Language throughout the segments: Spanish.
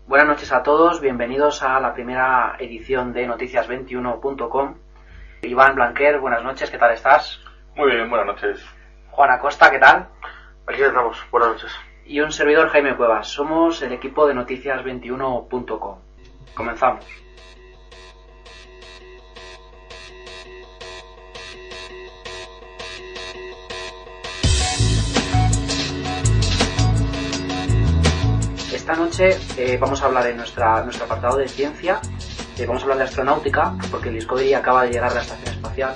Buenas noches a todos, bienvenidos a la primera edición de noticias21.com. Iván Blanquer, buenas noches, ¿qué tal estás? Muy bien, buenas noches. Juan Acosta, ¿qué tal? Aquí estamos, buenas noches. Y un servidor, Jaime Cuevas. Somos el equipo de noticias21.com. Comenzamos. Esta noche vamos a hablar en nuestro apartado de ciencia, vamos a hablar de astronáutica, porque el Discovery acaba de llegar a la estación espacial.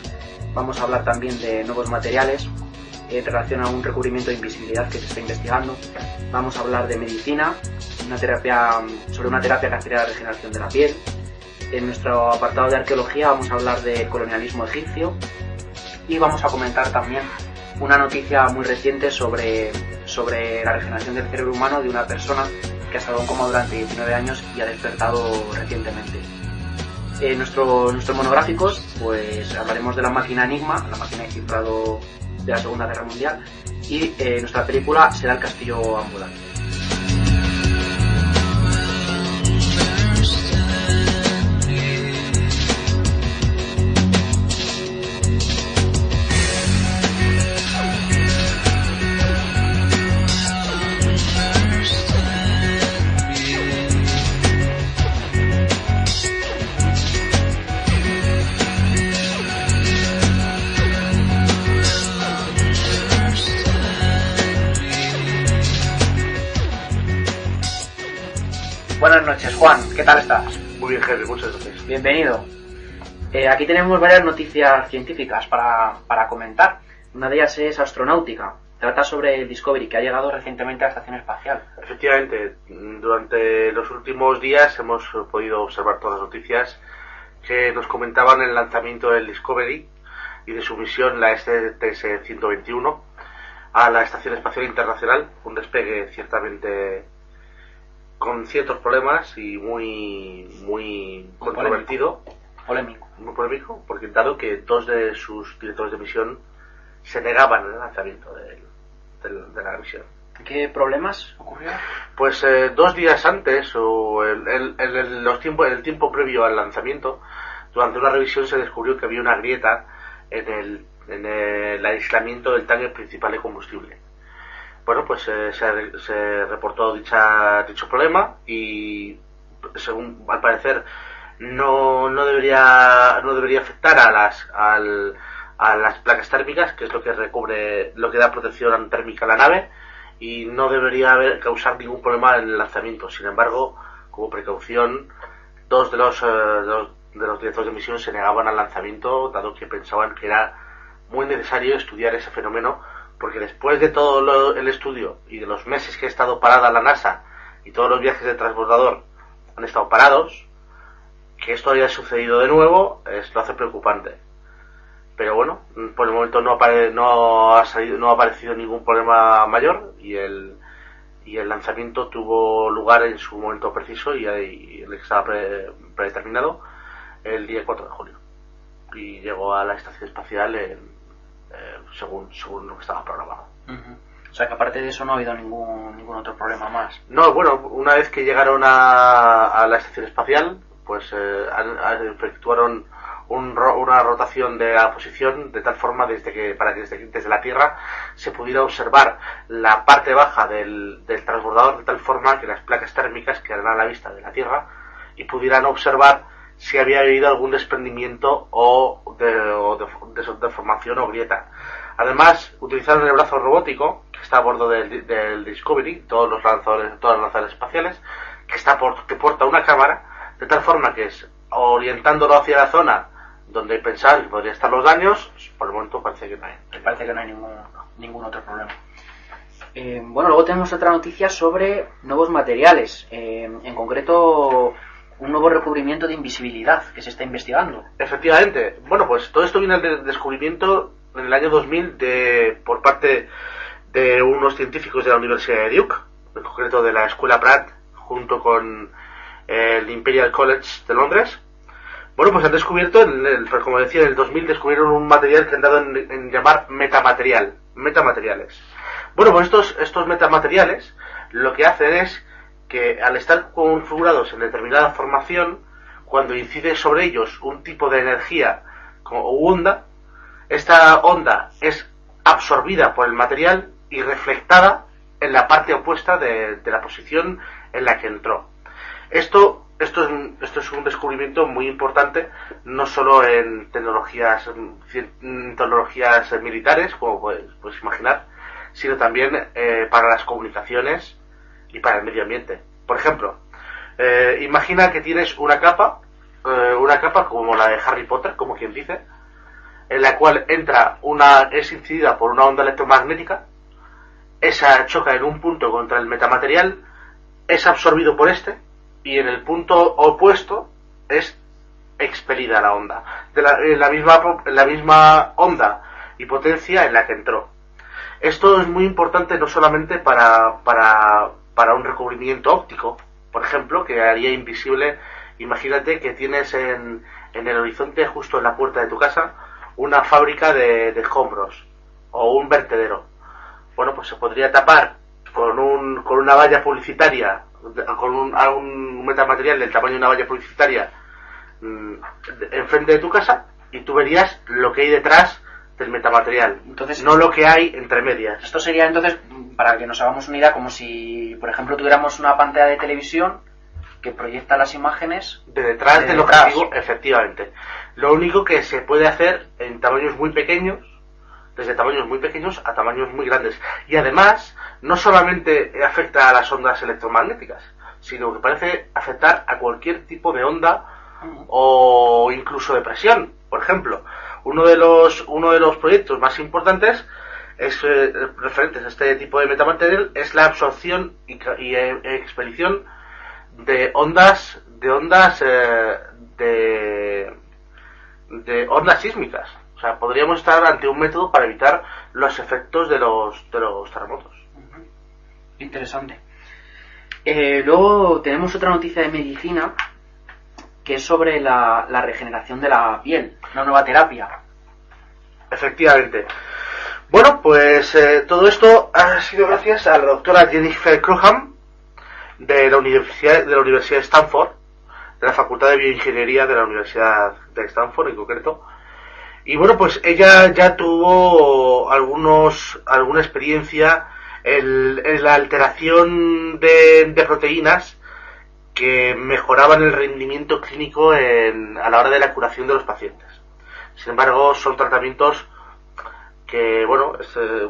Vamos a hablar también de nuevos materiales en relación a un recubrimiento de invisibilidad que se está investigando. Vamos a hablar de medicina, sobre una terapia que acelera la regeneración de la piel. En nuestro apartado de arqueología vamos a hablar de colonialismo egipcio y vamos a comentar también una noticia muy reciente sobre la regeneración del cerebro humano de una persona que ha estado en coma durante 19 años y ha despertado recientemente. En nuestros monográficos pues hablaremos de la máquina Enigma, la máquina de cifrado de la Segunda Guerra Mundial, y nuestra película será El castillo ambulante. Buenas noches, Juan, ¿qué tal estás? Muy bien, Henry, muchas gracias. Bienvenido. Aquí tenemos varias noticias científicas para comentar. Una de ellas es astronáutica. Trata sobre el Discovery, que ha llegado recientemente a la estación espacial. Efectivamente, durante los últimos días hemos podido observar todas las noticias que nos comentaban el lanzamiento del Discovery y de su misión, la STS-121, a la Estación Espacial Internacional. Un despegue ciertamente con ciertos problemas y muy controvertido. Polémico. Muy polémico, porque dado que dos de sus directores de misión se negaban al lanzamiento de la misión. ¿Qué problemas ocurrieron? Pues 2 días antes, o el tiempo previo al lanzamiento, durante una revisión se descubrió que había una grieta en el aislamiento del tanque principal de combustible. Bueno, pues se reportó dicho problema y, según al parecer, no debería afectar a las placas térmicas, que es lo que da protección térmica a la nave, y no debería causar ningún problema en el lanzamiento. Sin embargo, como precaución, dos de los directores de misión se negaban al lanzamiento, dado que pensaban que era muy necesario estudiar ese fenómeno, porque después de todo el estudio y de los meses que ha estado parada la NASA y todos los viajes de transbordador han estado parados, que esto haya sucedido de nuevo lo hace preocupante. Pero bueno, por el momento no ha aparecido ningún problema mayor y el lanzamiento tuvo lugar en su momento preciso y el que estaba predeterminado el día 4 de julio. Y llegó a la estación espacial según lo que estaba programado. Uh-huh. O sea que aparte de eso no ha habido ningún otro problema más. No, bueno, una vez que llegaron a la estación espacial, pues efectuaron una rotación de la posición de tal forma para que desde la Tierra se pudiera observar la parte baja del transbordador, de tal forma que las placas térmicas quedaran a la vista de la Tierra y pudieran observar si había habido algún desprendimiento o deformación o grieta. Además, utilizaron el brazo robótico que está a bordo del Discovery, todas las lanzaderas espaciales, que porta una cámara, de tal forma que orientándolo hacia la zona donde pensaban que podrían estar los daños, por el momento parece que no hay. Ningún otro problema. Bueno, luego tenemos otra noticia sobre nuevos materiales, en concreto un nuevo recubrimiento de invisibilidad que se está investigando. Efectivamente. Bueno, pues todo esto viene del descubrimiento en el año 2000 por parte de unos científicos de la Universidad de Duke, en concreto de la Escuela Pratt, junto con el Imperial College de Londres. Bueno, pues han descubierto, como decía, en el 2000 descubrieron un material que han dado en llamar metamateriales. Bueno, pues estos metamateriales lo que hacen es que al estar configurados en determinada formación, cuando incide sobre ellos un tipo de energía o onda, esta onda es absorbida por el material y reflectada en la parte opuesta de la posición en la que entró. Esto es un descubrimiento muy importante, no solo en tecnologías militares, como puedes imaginar, sino también para las comunicaciones y para el medio ambiente. Por ejemplo, imagina que tienes una capa como la de Harry Potter, como quien dice, en la cual es incidida por una onda electromagnética, esa choca en un punto contra el metamaterial, es absorbido por este, y en el punto opuesto es expelida la onda, la misma onda y potencia en la que entró. Esto es muy importante no solamente para un recubrimiento óptico, por ejemplo, que haría invisible. Imagínate que tienes en el horizonte, justo en la puerta de tu casa, una fábrica de escombros o un vertedero. Bueno, pues se podría tapar con una valla publicitaria, con un metamaterial del tamaño de una valla publicitaria enfrente de tu casa, y tú verías lo que hay detrás del metamaterial, entonces, no lo que hay entre medias. Esto sería entonces, para que nos hagamos una idea, como si, por ejemplo, tuviéramos una pantalla de televisión que proyecta las imágenes de detrás del objetivo, efectivamente. Lo único que se puede hacer en tamaños muy pequeños, desde tamaños muy pequeños a tamaños muy grandes. Y además, no solamente afecta a las ondas electromagnéticas, sino que parece afectar a cualquier tipo de onda o incluso de presión. Por ejemplo, uno de los proyectos más importantes referentes a este tipo de metamaterial es la absorción y expedición de ondas sísmicas. O sea, podríamos estar ante un método para evitar los efectos de los terremotos. Interesante. Luego tenemos otra noticia de medicina, que es sobre la regeneración de la piel, una nueva terapia. Efectivamente. Bueno, pues todo esto ha sido gracias a la doctora Jennifer Crookham de la Universidad de Stanford, de la Facultad de Bioingeniería de la Universidad de Stanford en concreto. Y bueno, pues ella ya tuvo alguna experiencia en la alteración de proteínas que mejoraban el rendimiento clínico a la hora de la curación de los pacientes. Sin embargo, son tratamientos que, bueno,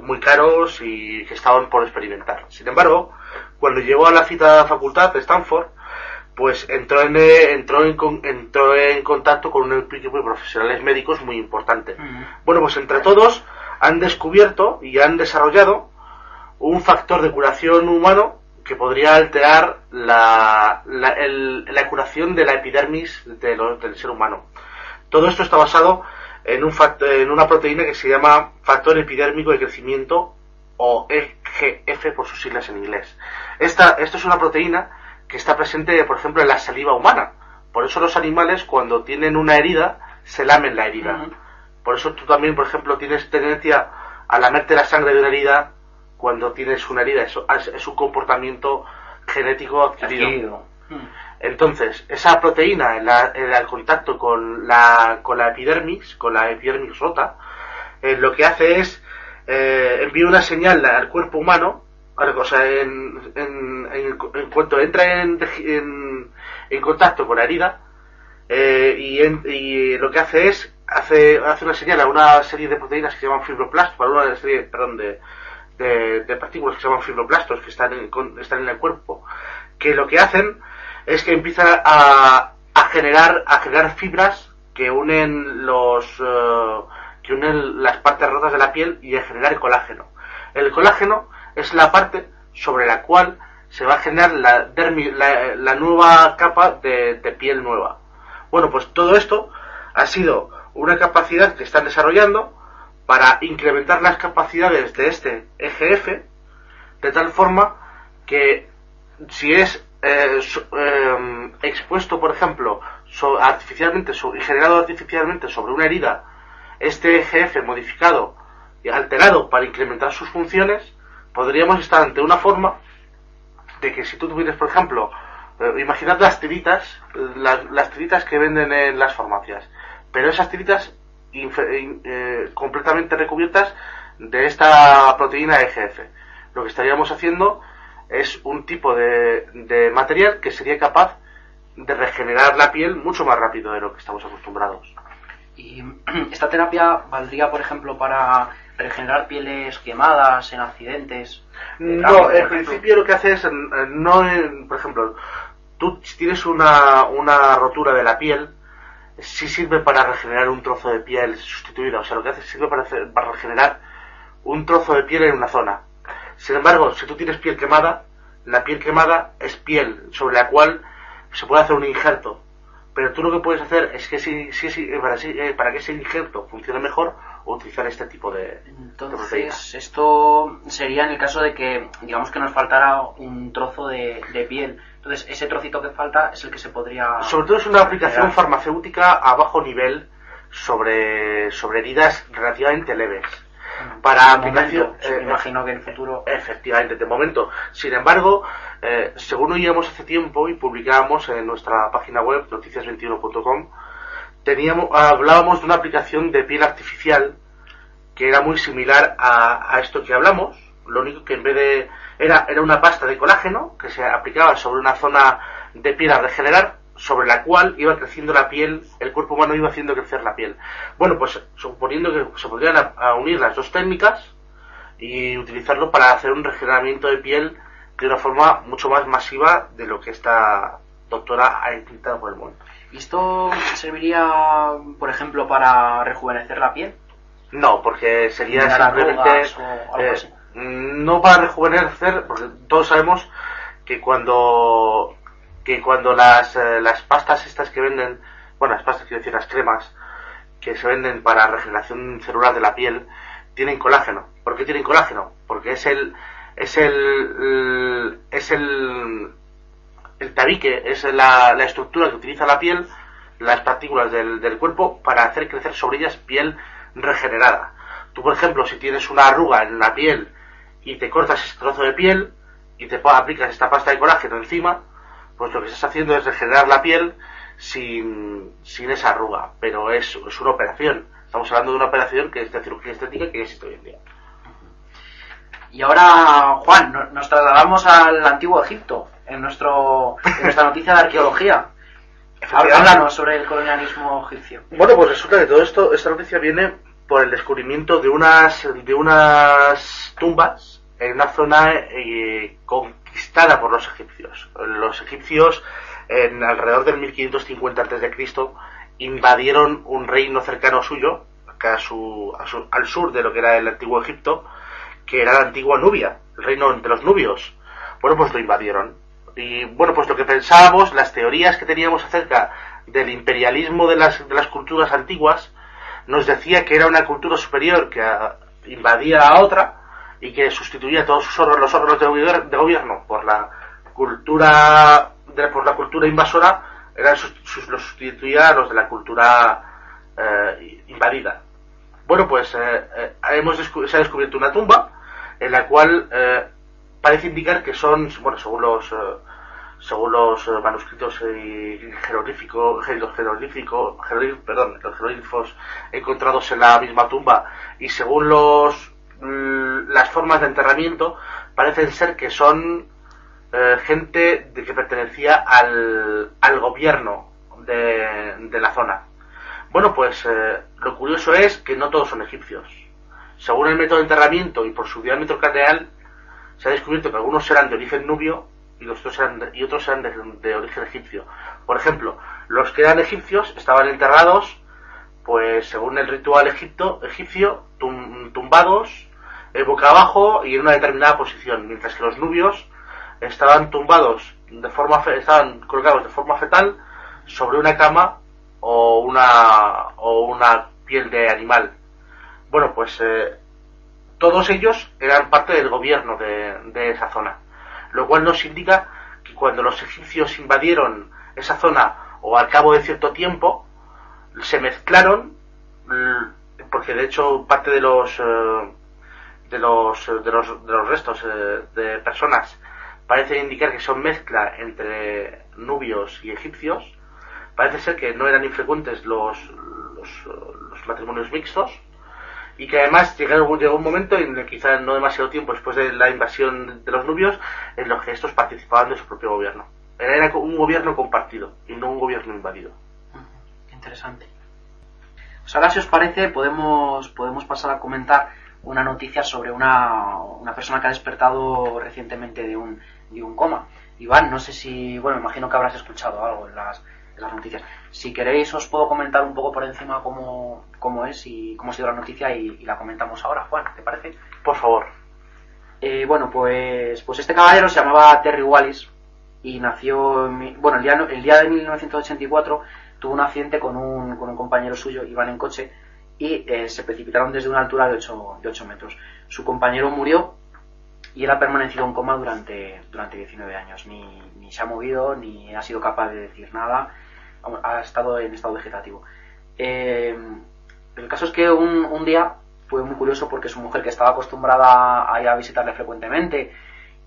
muy caros y que estaban por experimentar. Sin embargo, cuando llegó a la citada facultad de Stanford, pues entró en contacto con un equipo de profesionales médicos muy importante. Bueno, pues entre todos han descubierto y han desarrollado un factor de curación humano que podría alterar la curación de la epidermis del ser humano. Todo esto está basado en una proteína que se llama factor epidérmico de crecimiento, o EGF por sus siglas en inglés. Esto es una proteína que está presente, por ejemplo, en la saliva humana. Por eso los animales, cuando tienen una herida, se lamen la herida. Por eso tú también, por ejemplo, tienes tendencia a lamerte la sangre de una herida cuando tienes una herida. Eso es un comportamiento genético adquirido. Entonces, esa proteína en el contacto con la epidermis rota, lo que hace es envía una señal al cuerpo humano. O sea, en cuanto entra en contacto con la herida, y lo que hace es hace una señal a una serie de proteínas que se llaman fibroblastos, para una serie de partículas que se llaman fibroblastos, que están en el cuerpo, que lo que hacen es que empiezan a generar fibras que unen las partes rotas de la piel y a generar colágeno. El colágeno es la parte sobre la cual se va a generar la nueva capa de piel nueva. Bueno, pues todo esto ha sido una capacidad que están desarrollando para incrementar las capacidades de este EGF, de tal forma que si es expuesto, por ejemplo, y generado artificialmente sobre una herida, este EGF modificado y alterado para incrementar sus funciones, podríamos estar ante una forma de que si tú tuvieras, por ejemplo, imaginad las tiritas, las tiritas que venden en las farmacias, pero esas tiritas completamente recubiertas de esta proteína EGF. Lo que estaríamos haciendo es un tipo de material que sería capaz de regenerar la piel mucho más rápido de lo que estamos acostumbrados. ¿Y esta terapia valdría, por ejemplo, para regenerar pieles quemadas en accidentes? No, en principio lo que hace es, por ejemplo, tú si tienes una rotura de la piel, sí sirve para regenerar un trozo de piel sustituido. O sea, lo que hace es sirve para regenerar un trozo de piel en una zona. Sin embargo, si tú tienes piel quemada, la piel quemada es piel sobre la cual se puede hacer un injerto. Pero tú lo que puedes hacer es que para que ese injerto funcione mejor, utilizar este tipo de proteína. Esto sería en el caso de que, digamos que nos faltara un trozo de piel. Entonces, ese trocito que falta es el que se podría... Sobre todo es una aplicación farmacéutica a bajo nivel sobre heridas relativamente leves. Para aplicación... me imagino que en el futuro... Efectivamente, de momento. Sin embargo, según oíamos hace tiempo y publicábamos en nuestra página web, noticias21.com, hablábamos de una aplicación de piel artificial que era muy similar a esto que hablamos. Lo único que en vez de... Era una pasta de colágeno que se aplicaba sobre una zona de piel a regenerar, sobre la cual iba creciendo la piel, el cuerpo humano iba haciendo crecer la piel. Bueno, pues suponiendo que se podrían unir las dos técnicas y utilizarlo para hacer un regeneramiento de piel de una forma mucho más masiva de lo que esta doctora ha intentado por el momento. ¿Y esto serviría, por ejemplo, para rejuvenecer la piel? No, porque sería simplemente... no para rejuvenecer, porque todos sabemos que cuando las pastas estas que venden, bueno, las pastas quiero decir, las cremas que se venden para regeneración celular de la piel, tienen colágeno. ¿Por qué tienen colágeno? Porque es el tabique, es la estructura que utiliza la piel, las partículas del cuerpo, para hacer crecer sobre ellas piel regenerada. Tú, por ejemplo, si tienes una arruga en la piel y te cortas ese trozo de piel y te aplicas esta pasta de colágeno encima, pues lo que estás haciendo es regenerar la piel sin esa arruga, pero es una operación. Estamos hablando de una operación que es de cirugía estética que existe hoy en día. Y ahora, Juan, nos trasladamos al antiguo Egipto, en nuestra noticia de arqueología. Háblanos sobre el colonialismo egipcio. Bueno, pues resulta que esta noticia viene por el descubrimiento de unas tumbas en una zona conquistada por los egipcios. Los egipcios, alrededor del 1550 a.C., invadieron un reino cercano suyo, al sur de lo que era el antiguo Egipto, que era la antigua Nubia, el reino de los nubios. Bueno, pues lo invadieron. Y bueno, pues lo que pensábamos, las teorías que teníamos acerca del imperialismo de las culturas antiguas, nos decía que era una cultura superior que invadía a otra y que sustituía todos los órganos de gobierno por la cultura invasora, los sustituía a los de la cultura invadida. Bueno, pues se ha descubierto una tumba en la cual parece indicar que son, bueno, según los manuscritos los jeroglíficos encontrados en la misma tumba, y según las formas de enterramiento, parecen ser que son gente que pertenecía al gobierno de la zona. Bueno, pues lo curioso es que no todos son egipcios. Según el método de enterramiento y por su diámetro craneal, se ha descubierto que algunos eran de origen nubio y otros eran de origen egipcio. Por ejemplo, los que eran egipcios estaban enterrados, pues según el ritual egipcio, tumbados boca abajo y en una determinada posición, mientras que los nubios estaban estaban colocados de forma fetal sobre una cama o una piel de animal. Bueno, pues todos ellos eran parte del gobierno de esa zona, lo cual nos indica que cuando los egipcios invadieron esa zona, o al cabo de cierto tiempo, se mezclaron, porque de hecho parte de los restos de personas parece indicar que son mezcla entre nubios y egipcios. Parece ser que no eran infrecuentes los matrimonios mixtos, y que además llegó un momento en el que, quizá no demasiado tiempo después de la invasión de los nubios, en los que estos participaban de su propio gobierno. Era un gobierno compartido y no un gobierno invadido. Interesante. Pues ahora, si os parece, podemos pasar a comentar una noticia sobre una persona que ha despertado recientemente de un coma. Iván, no sé si... Bueno, me imagino que habrás escuchado algo en las noticias. Si queréis, os puedo comentar un poco por encima cómo es y cómo ha sido la noticia, y la comentamos ahora. Juan, ¿te parece? Por favor. Bueno, pues este caballero se llamaba Terry Wallis y nació... el día de 1984 tuvo un accidente con un compañero suyo. Iban en coche y se precipitaron desde una altura de 8 metros. Su compañero murió y él ha permanecido en coma durante 19 años. Ni se ha movido, ni ha sido capaz de decir nada. Ha estado en estado vegetativo. El caso es que un día fue muy curioso, porque su mujer, que estaba acostumbrada a ir a visitarle frecuentemente,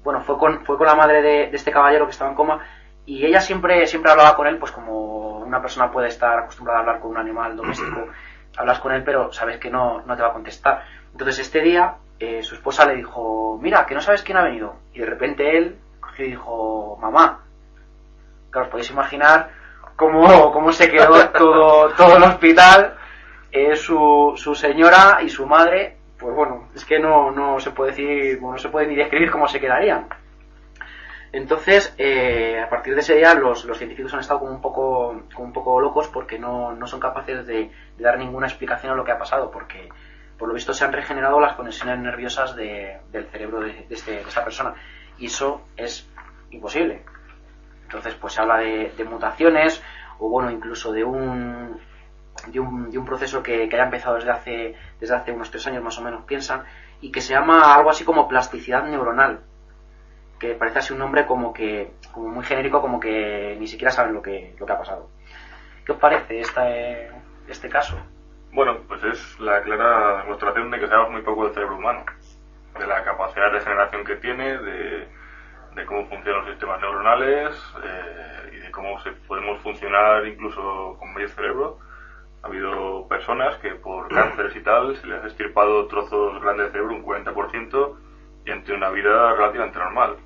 bueno, fue con la madre de este caballero que estaba en coma, y ella siempre hablaba con él, pues como una persona puede estar acostumbrada a hablar con un animal doméstico. Hablas con él, pero sabes que no te va a contestar. Entonces este día su esposa le dijo: mira, que no sabes quién ha venido. Y de repente él cogió y dijo: mamá. Claro, os podéis imaginar cómo se quedó todo el hospital, su señora y su madre. Pues bueno, es que no se puede decir, no se puede ni describir cómo se quedarían. Entonces, a partir de ese día, los científicos han estado como un poco locos, porque no son capaces de dar ninguna explicación a lo que ha pasado, porque por lo visto se han regenerado las conexiones nerviosas del cerebro de esta persona, y eso es imposible. Entonces, pues se habla de mutaciones, o bueno, incluso de un proceso que haya empezado desde hace unos 3 años más o menos, piensan, y que se llama algo así como plasticidad neuronal, que parece así un nombre como muy genérico, como que ni siquiera saben lo que ha pasado. ¿Qué os parece este caso? Bueno, pues es la clara demostración de que sabemos muy poco del cerebro humano, de la capacidad de regeneración que tiene, de cómo funcionan los sistemas neuronales, y de cómo podemos funcionar incluso con medio cerebro. Ha habido personas que por cánceres y tal se les ha extirpado trozos grandes de cerebro, un 40%, y han tenido una vida relativamente normal.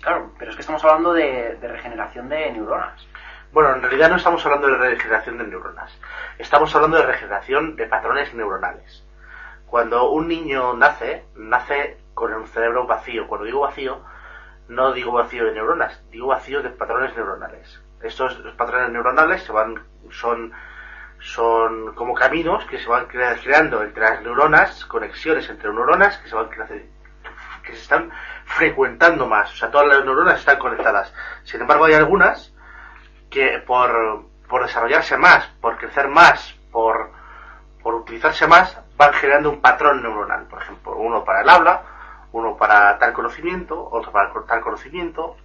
Claro, pero es que estamos hablando de regeneración de neuronas. Bueno, en realidad no estamos hablando de regeneración de neuronas. Estamos hablando de regeneración de patrones neuronales. Cuando un niño nace con un cerebro vacío. Cuando digo vacío, no digo vacío de neuronas, digo vacío de patrones neuronales. Estos patrones neuronales son como caminos que se van creando entre las neuronas, conexiones entre neuronas que se están frecuentando más. O sea, todas las neuronas están conectadas. Sin embargo, hay algunas que por desarrollarse más, por crecer más, por utilizarse más, van generando un patrón neuronal. Por ejemplo, uno para el habla, uno para tal conocimiento, otro para tal conocimiento,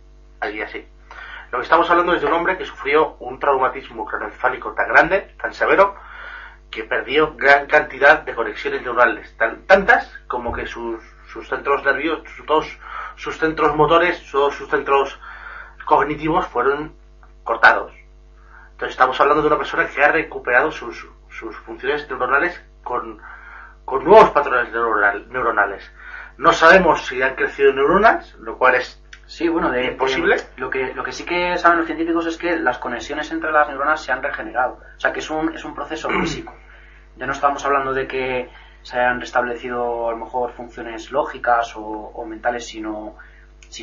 y así. Lo que estamos hablando es de un hombre que sufrió un traumatismo craneoencefálico tan grande, tan severo, que perdió gran cantidad de conexiones neuronales, tantas como que sus centros nerviosos, todos sus centros motores, todos sus centros cognitivos fueron cortados. Entonces estamos hablando de una persona que ha recuperado sus funciones neuronales con nuevos patrones neuronales. No sabemos si han crecido neuronas, lo cual es imposible. Lo que sí que saben los científicos es que las conexiones entre las neuronas se han regenerado. O sea, que es un proceso físico. Ya no estamos hablando de que se hayan restablecido a lo mejor funciones lógicas o mentales, sino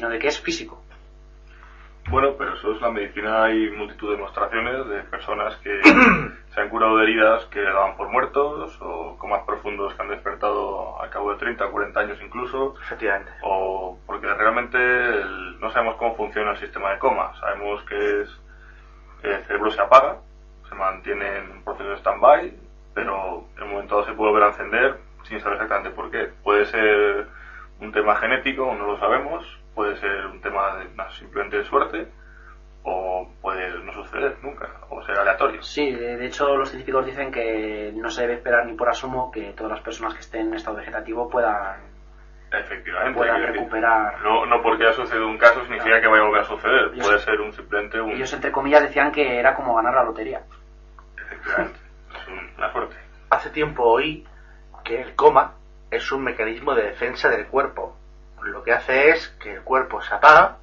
de que es físico. Bueno, pero eso es la medicina. Hay multitud de demostraciones de personas que se han curado de heridas que daban por muertos, o comas profundos que han despertado al cabo de 30 o 40 años incluso. Efectivamente. O porque realmente no sabemos cómo funciona el sistema de coma. Sabemos que el cerebro se apaga, se mantiene en un proceso de stand-by, pero en un momento dado se puede volver a encender sin saber exactamente por qué. Puede ser un tema genético, no lo sabemos. Puede ser un tema simplemente de suerte, o puede no suceder nunca, o ser aleatorio. Sí, de hecho los científicos dicen que no se debe esperar ni por asomo que todas las personas que estén en estado vegetativo puedan Efectivamente. puedan recuperar. No porque haya sucedido un caso significa que vaya a volver a suceder. Ellos, puede ser simplemente un... Ellos, entre comillas, decían que era como ganar la lotería. Efectivamente. Es una suerte. Hace tiempo oí que el coma es un mecanismo de defensa del cuerpo. Lo que hace es que el cuerpo se apaga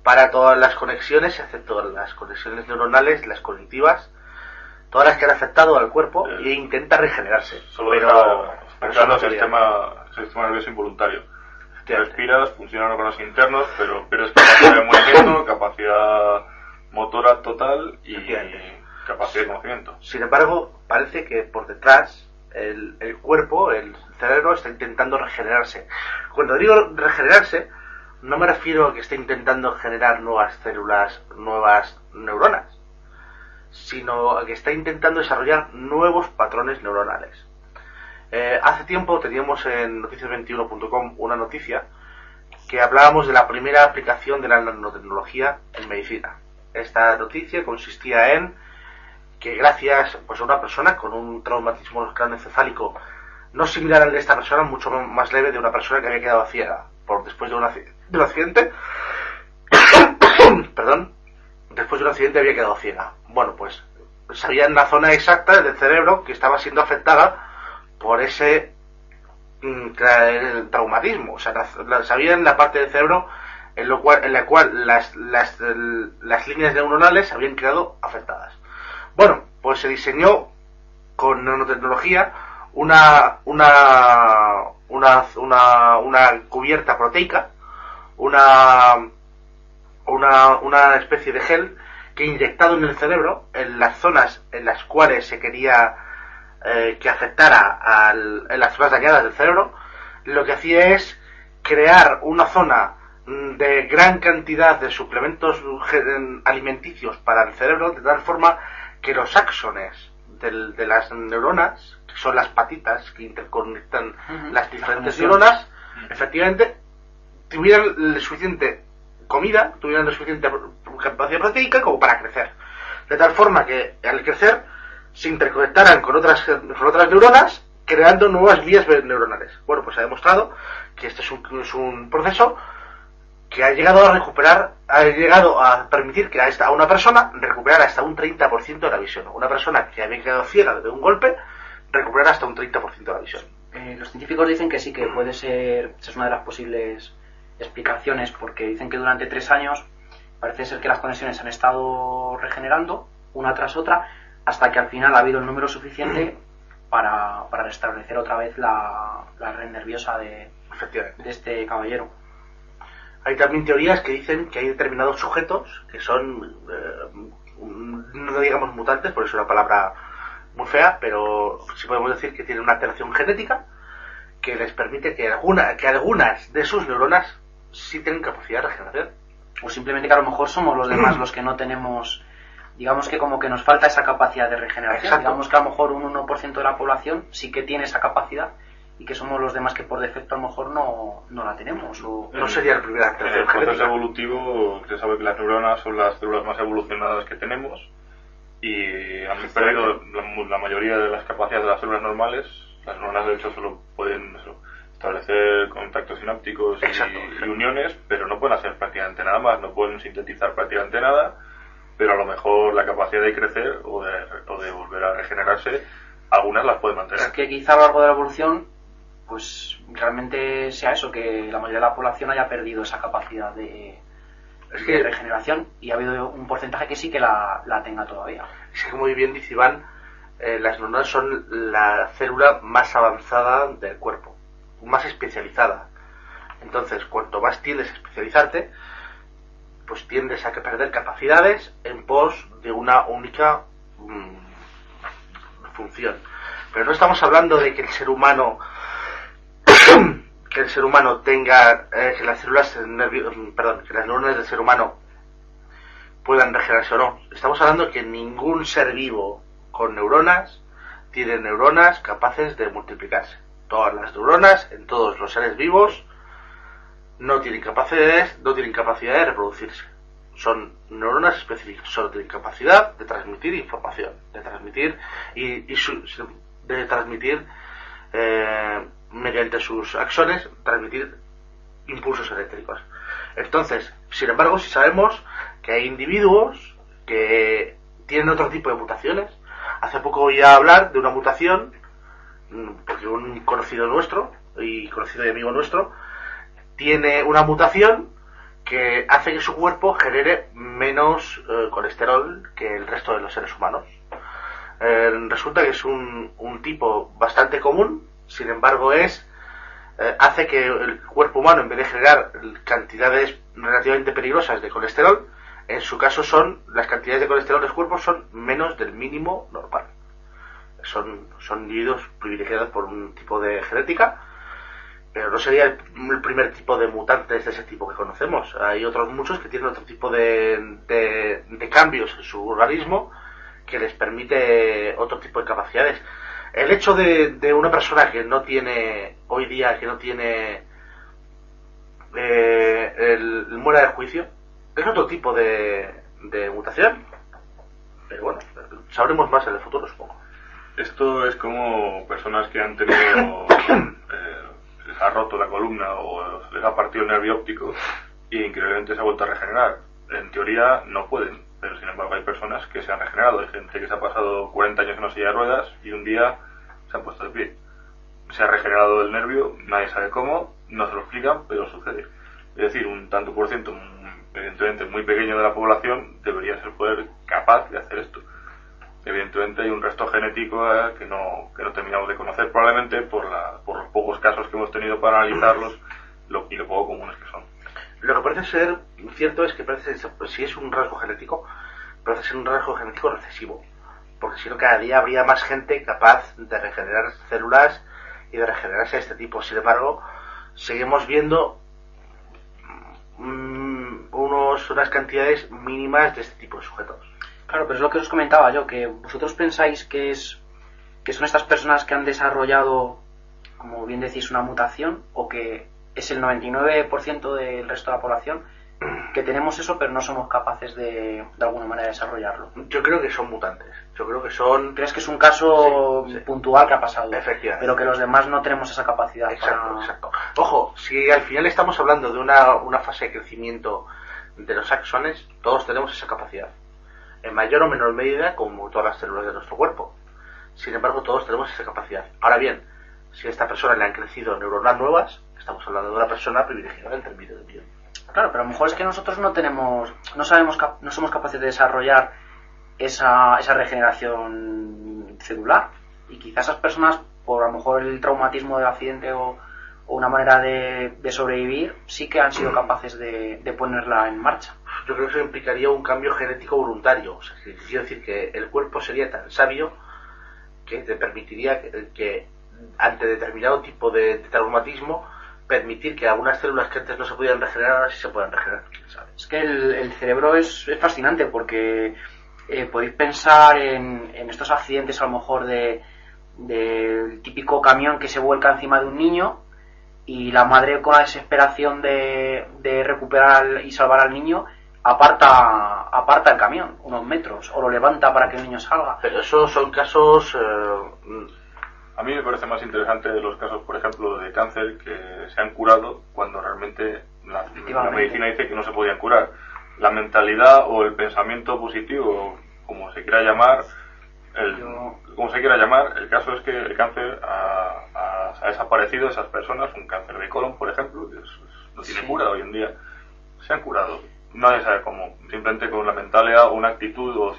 para todas las conexiones, excepto las conexiones neuronales, las cognitivas, todas las que han afectado al cuerpo, e intenta regenerarse. Solo pero el sistema nervioso involuntario. Respiras, funcionan órganos internos, pero pierdes capacidad de movimiento, capacidad motora total y capacidad de conocimiento. Sin embargo, parece que por detrás el cuerpo, el cerebro, está intentando regenerarse. Cuando digo regenerarse, no me refiero a que esté intentando generar nuevas células, nuevas neuronas, sino a que está intentando desarrollar nuevos patrones neuronales. Hace tiempo teníamos en noticias21.com una noticia que hablábamos de la primera aplicación de la nanotecnología en medicina. Esta noticia consistía en que gracias a una persona con un traumatismo craneoencefálico no similar al de esta persona, mucho más leve, de una persona que había quedado ciega después de un accidente, perdón, después de un accidente había quedado ciega. Bueno, pues sabían la zona exacta del cerebro que estaba siendo afectada por ese traumatismo. O sea, sabían la parte del cerebro en la cual las líneas neuronales habían quedado afectadas. Bueno, pues se diseñó con nanotecnología una cubierta proteica, una especie de gel que, inyectado en el cerebro, en las zonas en las cuales se quería que afectara en las zonas dañadas del cerebro, lo que hacía es crear una zona de gran cantidad de suplementos alimenticios para el cerebro, de tal forma que los axones de las neuronas, que son las patitas que interconectan las diferentes neuronas, efectivamente tuvieran suficiente comida, tuvieran la suficiente capacidad proteica como para crecer. De tal forma que al crecer se interconectaran con otras neuronas, creando nuevas vías neuronales. Bueno, pues se ha demostrado que este es un proceso que ha llegado a permitir que a una persona recuperar hasta un 30% de la visión. Una persona que había quedado ciega de un golpe, recuperar hasta un 30% de la visión. Los científicos dicen que sí, que puede ser, esa es una de las posibles explicaciones, porque dicen que durante 3 años parece ser que las conexiones han estado regenerando una tras otra, hasta que al final ha habido el número suficiente para restablecer otra vez la red nerviosa de este caballero. Hay también teorías que dicen que hay determinados sujetos que son, no digamos mutantes, porque es una palabra muy fea, pero sí podemos decir que tienen una alteración genética que les permite que algunas de sus neuronas sí tienen capacidad de regeneración. O simplemente que a lo mejor somos los demás los que no tenemos, digamos que como que nos falta esa capacidad de regeneración. Exacto. Digamos que a lo mejor un 1% de la población sí que tiene esa capacidad, y que somos los demás que por defecto a lo mejor no la tenemos. No sería la primera alteración. En el proceso evolutivo se sabe que las neuronas son las células más evolucionadas que tenemos, y han perdido la mayoría de las capacidades de las células normales. Las neuronas de hecho solo pueden establecer contactos sinápticos y uniones, pero no pueden hacer prácticamente nada más, no pueden sintetizar prácticamente nada, pero a lo mejor la capacidad de crecer o de volver a regenerarse, algunas las pueden mantener. Es que quizá a lo largo de la evolución pues realmente sea eso, que la mayoría de la población haya perdido esa capacidad de regeneración, y ha habido un porcentaje que sí que la tenga todavía. Es que, como muy bien dice Iván, las neuronas son la célula más avanzada del cuerpo, más especializada. Entonces, cuanto más tiendes a especializarte, pues tiendes a perder capacidades en pos de una única función. Pero no estamos hablando de que el ser humano tenga que las células que las neuronas del ser humano puedan regenerarse o no. Estamos hablando de que ningún ser vivo con neuronas tiene neuronas capaces de multiplicarse. Todas las neuronas en todos los seres vivos no tienen capacidad de reproducirse. Son neuronas específicas, solo tienen capacidad de transmitir información, de transmitir mediante sus axones, transmitir impulsos eléctricos. Entonces, sin embargo, si sabemos que hay individuos que tienen otro tipo de mutaciones. Hace poco oí hablar de una mutación, porque un conocido nuestro y conocido y amigo nuestro tiene una mutación que hace que su cuerpo genere menos colesterol que el resto de los seres humanos. Resulta que es un tipo bastante común, sin embargo hace que el cuerpo humano, en vez de generar cantidades relativamente peligrosas de colesterol, en su caso las cantidades de colesterol de los cuerpos son menos del mínimo normal. Son individuos privilegiados por un tipo de genética, pero no sería el primer tipo de mutantes de ese tipo que conocemos. Hay otros muchos que tienen otro tipo de cambios en su organismo que les permite otro tipo de capacidades. El hecho de una persona que no tiene, hoy día, que no tiene el muera de juicio, es otro tipo de mutación. Pero bueno, sabremos más en el futuro, supongo. Esto es como personas que han tenido les ha roto la columna o les ha partido el nervio óptico y increíblemente se ha vuelto a regenerar. En teoría no pueden, pero sin embargo hay personas que se han regenerado. Hay gente que se ha pasado 40 años en una silla de ruedas y un día se han puesto de pie. Se ha regenerado el nervio, nadie sabe cómo, no se lo explican, pero sucede. Es decir, un tanto por ciento, evidentemente muy pequeño de la población, debería ser poder capaz de hacer esto. Evidentemente hay un resto genético que no terminamos de conocer, probablemente por los pocos casos que hemos tenido para analizarlos y lo poco comunes que son. Lo que parece ser cierto es que si es un rasgo genético, parece ser un rasgo genético recesivo, porque si no cada día habría más gente capaz de regenerar células y de regenerarse de este tipo. Sin embargo, seguimos viendo unas cantidades mínimas de este tipo de sujetos. Claro, pero es lo que os comentaba yo, que vosotros pensáis que son estas personas que han desarrollado, como bien decís, una mutación, o que es el 99% del resto de la población, que tenemos eso pero no somos capaces de alguna manera desarrollarlo. Yo creo que son mutantes. Yo creo que son... ¿Crees que es un caso puntual que ha pasado? Efectivamente. Pero que los demás no tenemos esa capacidad. Exacto. Ojo, si al final estamos hablando de una fase de crecimiento de los axones, todos tenemos esa capacidad. En mayor o menor medida, como todas las células de nuestro cuerpo. Sin embargo, todos tenemos esa capacidad. Ahora bien, si a esta persona le han crecido neuronas nuevas, estamos hablando de una persona privilegiada en términos de vida. Claro, pero a lo mejor es que nosotros no somos capaces de desarrollar esa regeneración celular. Y quizás esas personas, por a lo mejor el traumatismo del accidente o una manera de sobrevivir, sí que han sido capaces de ponerla en marcha. Yo creo que eso implicaría un cambio genético voluntario. O sea, quiero decir que el cuerpo sería tan sabio que te permitiría que ante determinado tipo de traumatismo, permitir que algunas células que antes no se podían regenerar, ahora sí se puedan regenerar. ¿Quién sabe? Es que el cerebro es fascinante, porque podéis pensar en estos accidentes, a lo mejor del típico camión que se vuelca encima de un niño y la madre, con la desesperación de recuperar y salvar al niño, aparta el camión unos metros o lo levanta para que el niño salga. Pero esos son casos... A mí me parece más interesante los casos, por ejemplo, de cáncer que se han curado cuando realmente la medicina dice que no se podían curar. La mentalidad o el pensamiento positivo, como se quiera llamar, el caso es que el cáncer ha desaparecido de esas personas. Un cáncer de colon, por ejemplo, que no tiene cura hoy en día, se han curado. Nadie sabe cómo, simplemente con la mentalidad o una actitud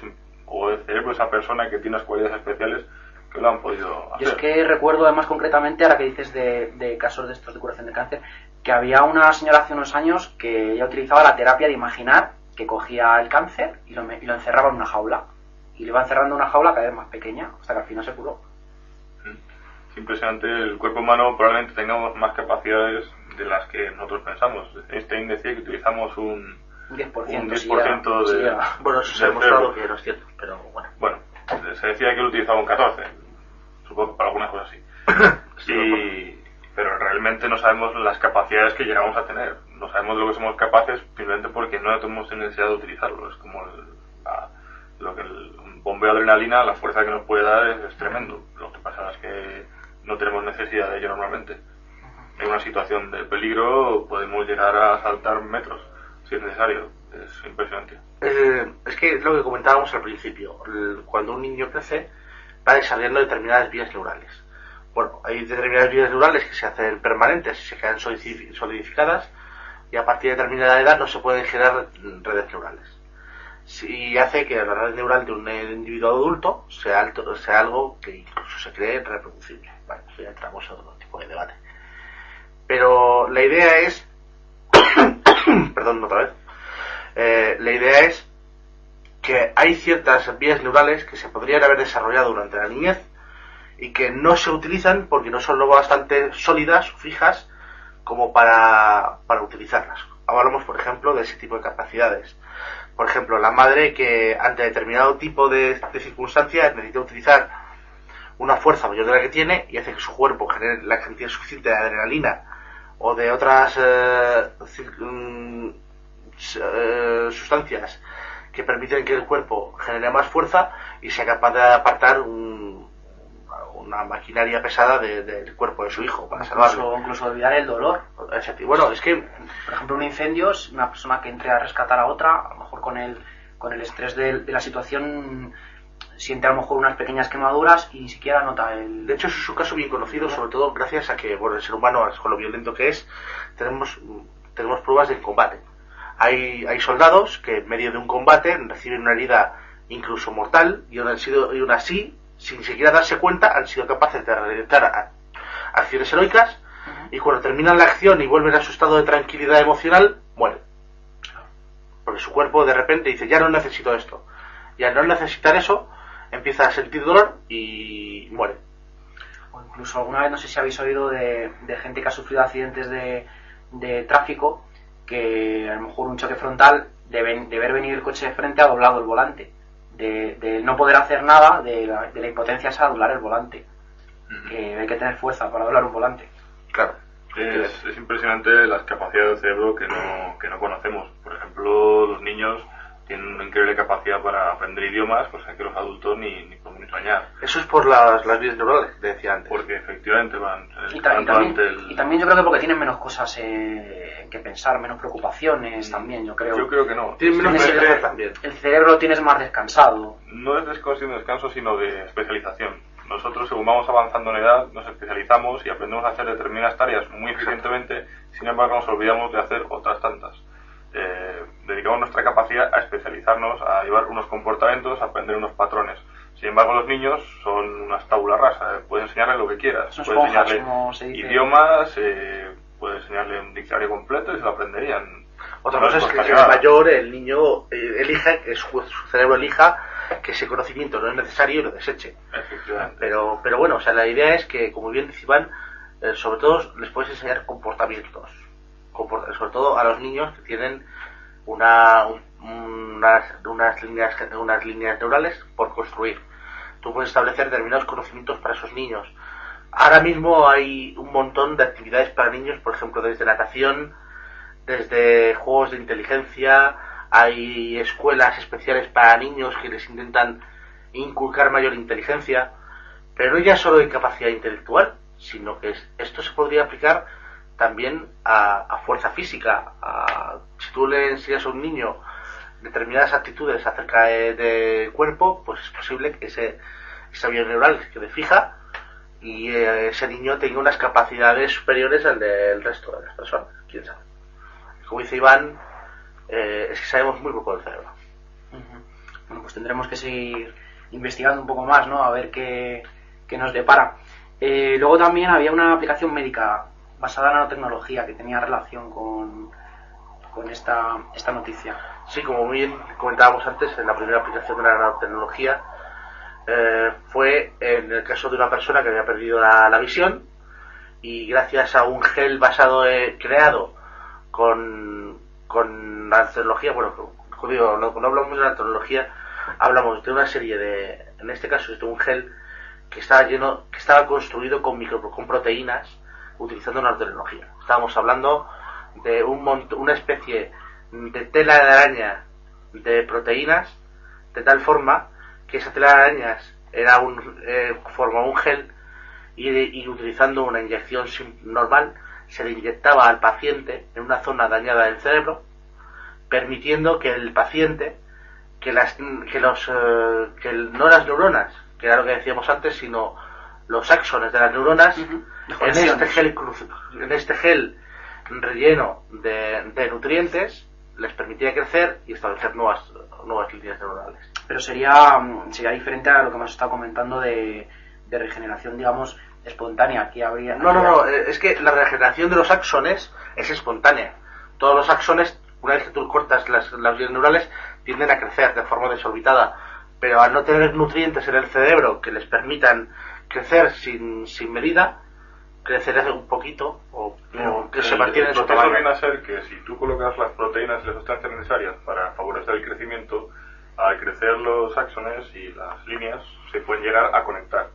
o el cerebro de esa persona que tiene unas cualidades especiales que lo han podido hacer. Yo es que recuerdo, además, concretamente, ahora que dices de casos de estos de curación de cáncer, que había una señora hace unos años que ella utilizaba la terapia de imaginar, que cogía el cáncer y lo encerraba en una jaula, y le iba encerrando en una jaula cada vez más pequeña, hasta que al final se curó. Es impresionante. El cuerpo humano probablemente tengamos más capacidades de las que nosotros pensamos. Einstein decía que utilizamos un 10% de... Bueno, eso se ha demostrado que no es cierto, pero bueno. Bueno, se decía que él utilizaba un 14%. Supongo que para algunas cosas sí. Pero realmente no sabemos las capacidades que llegamos a tener. No sabemos de lo que somos capaces simplemente porque no hemos necesidad de utilizarlo. Es como un bombeo de adrenalina, la fuerza que nos puede dar es tremendo. Lo que pasa es que no tenemos necesidad de ello normalmente. En una situación de peligro podemos llegar a saltar metros, si es necesario. Es impresionante. Es que es lo que comentábamos al principio. Cuando un niño crece, va desarrollando determinadas vías neurales. Bueno, hay determinadas vías neurales que se hacen permanentes y se quedan solidificadas, y a partir de determinada edad no se pueden generar redes neurales. Y hace que la red neural de un individuo adulto sea algo que incluso se cree reproducible. Vale, eso ya entramos a otro tipo de debate. Pero la idea es... Perdón, otra vez. La idea es que hay ciertas vías neurales que se podrían haber desarrollado durante la niñez y que no se utilizan porque no son lo bastante sólidas o fijas como para utilizarlas. Hablamos, por ejemplo, de ese tipo de capacidades. Por ejemplo, la madre que ante determinado tipo de circunstancias necesita utilizar una fuerza mayor de la que tiene y hace que su cuerpo genere la cantidad suficiente de adrenalina o de otras sustancias que permiten que el cuerpo genere más fuerza y sea capaz de apartar una maquinaria pesada del cuerpo de su hijo para salvarlo. Incluso olvidar el dolor. Bueno, es que... Por ejemplo, un incendio es una persona que entre a rescatar a otra, a lo mejor con el estrés de la situación siente a lo mejor unas pequeñas quemaduras y ni siquiera nota el... De hecho, eso es un caso bien conocido, sobre todo gracias a que, bueno, el ser humano, con lo violento que es, tenemos pruebas del combate. Hay soldados que en medio de un combate reciben una herida incluso mortal y aún así, sin siquiera darse cuenta, han sido capaces de realizar acciones heroicas y cuando terminan la acción y vuelven a su estado de tranquilidad emocional, mueren. Porque su cuerpo de repente dice, ya no necesito esto. Y al no necesitar eso, empieza a sentir dolor y muere. O incluso alguna vez, no sé si habéis oído de gente que ha sufrido accidentes de tráfico, que a lo mejor un choque frontal, de ver venir el coche de frente, ha doblado el volante. De no poder hacer nada, de la impotencia esa, doblar el volante. Que hay que tener fuerza para doblar un volante. Claro. Es impresionante las capacidades del cerebro que no conocemos. Por ejemplo, los niños tienen una increíble capacidad para aprender idiomas, cosa que los adultos ni podemos ni soñar. Eso es por las vías neurales que decía antes. Porque efectivamente van... Y también yo creo que porque tienen menos cosas que pensar, menos preocupaciones también, yo creo. Yo creo que no. Tienen menos estrés también. El cerebro lo tienes más descansado. No es descanso, sino de especialización. Nosotros, según vamos avanzando en edad, nos especializamos y aprendemos a hacer determinadas tareas muy eficientemente, sin embargo nos olvidamos de hacer otras tantas. Dedicamos nuestra capacidad a especializarnos, a llevar unos comportamientos, a aprender unos patrones. Sin embargo, los niños son unas tabula rasa, puedes enseñarle lo que quieras, puedes enseñarle idiomas, puedes enseñarle un diccionario completo y se lo aprenderían. Otra cosa es que el mayor, el niño, elija, que su cerebro elija que ese conocimiento no es necesario y lo deseche. Efectivamente. Pero bueno, o sea, la idea es que, como bien decía Iván, sobre todo les puedes enseñar comportamientos. Sobre todo a los niños que tienen unas líneas neurales por construir. Tú puedes establecer determinados conocimientos para esos niños. Ahora mismo hay un montón de actividades para niños, por ejemplo, desde natación, desde juegos de inteligencia, hay escuelas especiales para niños que les intentan inculcar mayor inteligencia, pero no ya solo de capacidad intelectual, sino que esto se podría aplicar también a fuerza física. Si tú le enseñas a un niño determinadas actitudes acerca del cuerpo, pues es posible que esa vía neural quede fija y ese niño tenga unas capacidades superiores al del resto de las personas, quién sabe. Como dice Iván, es que sabemos muy poco del cerebro. Bueno, pues tendremos que seguir investigando un poco más, ¿no? A ver qué nos depara. Luego también había una aplicación médica basada en nanotecnología que tenía relación con esta noticia. Sí, como bien comentábamos antes, en la primera aplicación de la nanotecnología fue en el caso de una persona que había perdido la visión y gracias a un gel creado con nanotecnología, bueno, no hablamos de nanotecnología, hablamos de una serie en este caso es de un gel que estaba construido con proteínas utilizando nanotecnología. Estábamos hablando de una especie de tela de araña de proteínas, de tal forma que esa tela de arañas formaba un gel y utilizando una inyección normal se le inyectaba al paciente en una zona dañada del cerebro, permitiendo que el paciente, no las neuronas, que era lo que decíamos antes, sino los axones de las neuronas, en este gel relleno de nutrientes, les permitía crecer y establecer nuevas líneas neuronales. Pero sería diferente a lo que hemos estado comentando de regeneración, digamos, espontánea. Aquí habría... No, es que la regeneración de los axones es espontánea. Todos los axones, una vez que tú cortas las líneas neurales, tienden a crecer de forma desorbitada, pero al no tener nutrientes en el cerebro que les permitan crecer sin medida, crecer un poquito o que se mantiene en su tamaño. El proceso viene a ser que si tú colocas las proteínas y las sustancias necesarias para favorecer el crecimiento, al crecer los axones y las líneas se pueden llegar a conectar.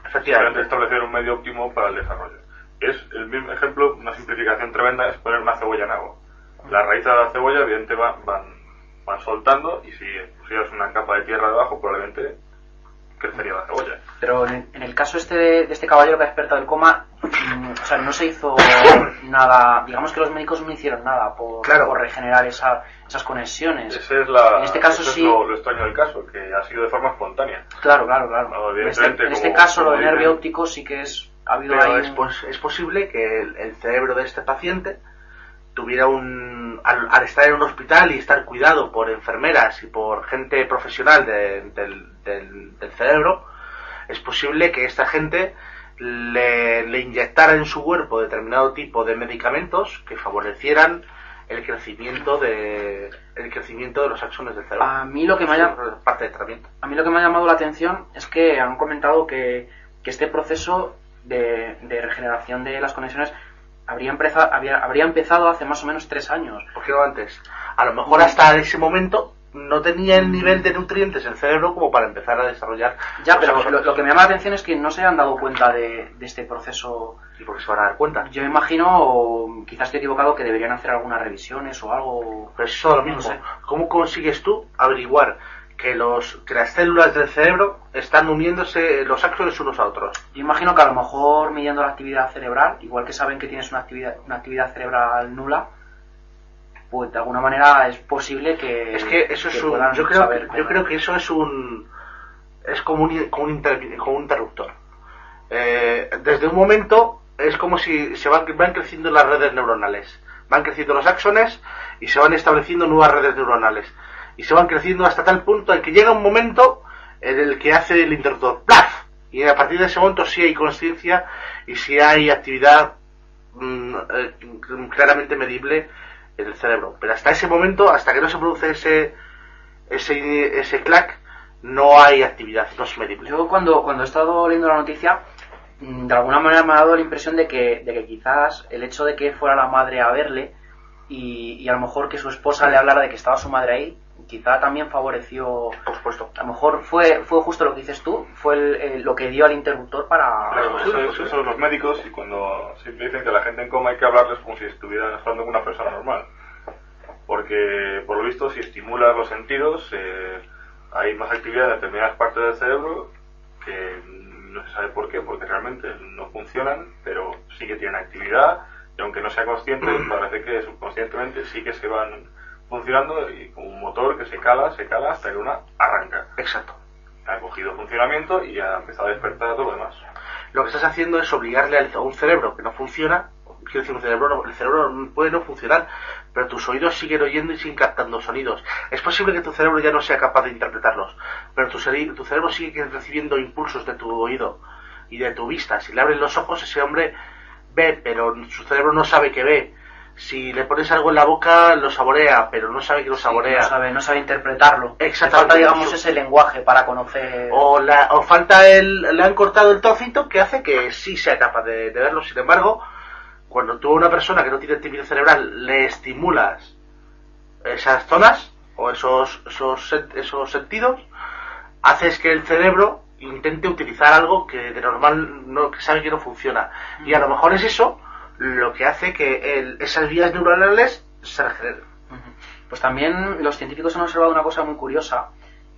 Efectivamente. Establecer un medio óptimo para el desarrollo. Es el mismo ejemplo, una simplificación tremenda es poner una cebolla en agua. Las raíces de la cebolla evidentemente van soltando y si pusieras una capa de tierra debajo probablemente crecería la cebolla. Pero en el caso de este caballero que ha despertado del coma, o sea, no se hizo nada, digamos que los médicos no hicieron nada por regenerar esas conexiones. En este caso sí. Lo extraño del caso, que ha sido de forma espontánea. Claro. No, en este caso, lo de nervio óptico sí que ha habido ahí... Es posible que el cerebro de este paciente tuviera al estar en un hospital y estar cuidado por enfermeras y por gente profesional del cerebro, es posible que esta gente le inyectara en su cuerpo determinado tipo de medicamentos que favorecieran el crecimiento de los axones del cerebro. A mí lo que me ha llamado la atención es que han comentado que este proceso de regeneración de las conexiones habría empezado hace más o menos 3 años. ¿Por qué no antes? A lo mejor hasta ese momento no tenía el nivel de nutrientes en el cerebro como para empezar a desarrollar. Ya, pero lo que me llama la atención es que no se han dado cuenta de este proceso. ¿Y por qué se van a dar cuenta? Yo me imagino, o quizás estoy equivocado, que deberían hacer algunas revisiones o algo. Pero es todo lo mismo. No sé. ¿Cómo consigues tú averiguar que las células del cerebro están uniéndose los axones unos a otros? Yo imagino que a lo mejor midiendo la actividad cerebral, igual que saben que tienes una actividad cerebral nula, pues de alguna manera es posible que... Es que eso es yo creo que eso es como un interruptor. Desde un momento es como si van creciendo las redes neuronales. Van creciendo los axones y se van estableciendo nuevas redes neuronales. Y se van creciendo hasta tal punto en que llega un momento en el que hace el interruptor ¡plaf! Y a partir de ese momento sí hay consciencia y sí hay actividad claramente medible en el cerebro. Pero hasta ese momento, hasta que no se produce ese clac, no hay actividad, no es medible. Yo cuando he estado leyendo la noticia, de alguna manera me ha dado la impresión de que quizás el hecho de que fuera la madre a verle y a lo mejor que su esposa le hablara de que estaba su madre ahí, quizá también favoreció. Por supuesto. A lo mejor fue justo lo que dices tú, fue lo que dio al interruptor para... Claro, eso son los médicos y cuando siempre dicen que a la gente en coma hay que hablarles como si estuvieran hablando con una persona normal. Porque, por lo visto, si estimulas los sentidos, hay más actividad en determinadas partes del cerebro que no se sabe por qué, porque realmente no funcionan, pero sí que tienen actividad y aunque no sea consciente, parece que subconscientemente sí que se van funcionando y como un motor que se cala hasta que una arranca. Exacto. Ha cogido funcionamiento y ha empezado a despertar todo lo demás. Lo que estás haciendo es obligarle a un cerebro que no funciona. Quiero decir, el cerebro puede no funcionar, pero tus oídos siguen oyendo y siguen captando sonidos. Es posible que tu cerebro ya no sea capaz de interpretarlos, pero tu cerebro sigue recibiendo impulsos de tu oído y de tu vista. Si le abren los ojos, ese hombre ve, pero su cerebro no sabe que ve. Si le pones algo en la boca, lo saborea, pero no sabe que lo saborea. No sabe interpretarlo. Exactamente. Falta, digamos, ese lenguaje para conocer... O falta le han cortado el trocito que hace que sí sea capaz de verlo. Sin embargo, cuando tú a una persona que no tiene actividad cerebral le estimulas esas zonas o esos sentidos, haces que el cerebro intente utilizar algo que de normal que sabe que no funciona. Y a lo mejor es eso lo que hace que esas vías neuronales se regeneren. Pues también los científicos han observado una cosa muy curiosa,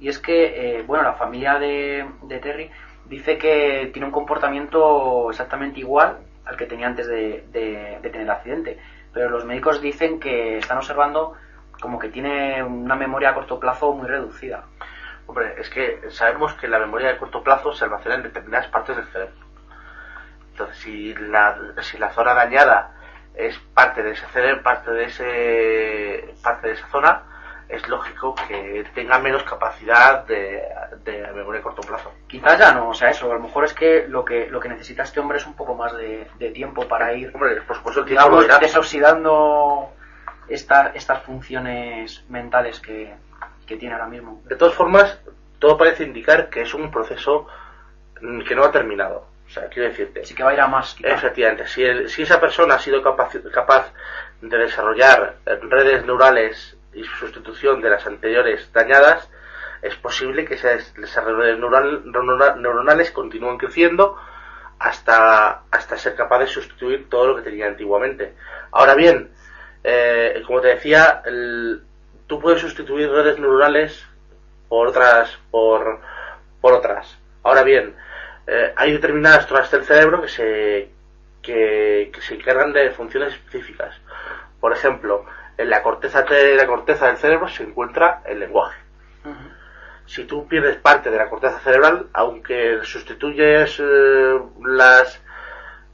y es que, la familia de Terry dice que tiene un comportamiento exactamente igual al que tenía antes de tener el accidente, pero los médicos dicen que están observando como que tiene una memoria a corto plazo muy reducida. Hombre, es que sabemos que la memoria de corto plazo se almacena en determinadas partes del cerebro. Entonces, si la zona dañada es parte de ese cerebro, parte de esa zona, es lógico que tenga menos capacidad de memoria a corto plazo. Quizás ya no, o sea, eso, a lo mejor es que lo que necesita este hombre es un poco más de tiempo para ir, hombre, por supuesto, el digamos, tiempo desoxidando estas funciones mentales que tiene ahora mismo. De todas formas, todo parece indicar que es un proceso que no ha terminado. O sea, quiero decirte... Sí que va a ir a más, quizás. Efectivamente, si esa persona ha sido capaz de desarrollar redes neurales y su sustitución de las anteriores dañadas, es posible que esas redes neuronales continúen creciendo hasta ser capaz de sustituir todo lo que tenía antiguamente. Ahora bien, como te decía, tú puedes sustituir redes neuronales por otras. Ahora bien, hay determinadas zonas del cerebro que se encargan de funciones específicas. Por ejemplo, en la corteza del cerebro se encuentra el lenguaje. Uh-huh. Si tú pierdes parte de la corteza cerebral, aunque sustituyes las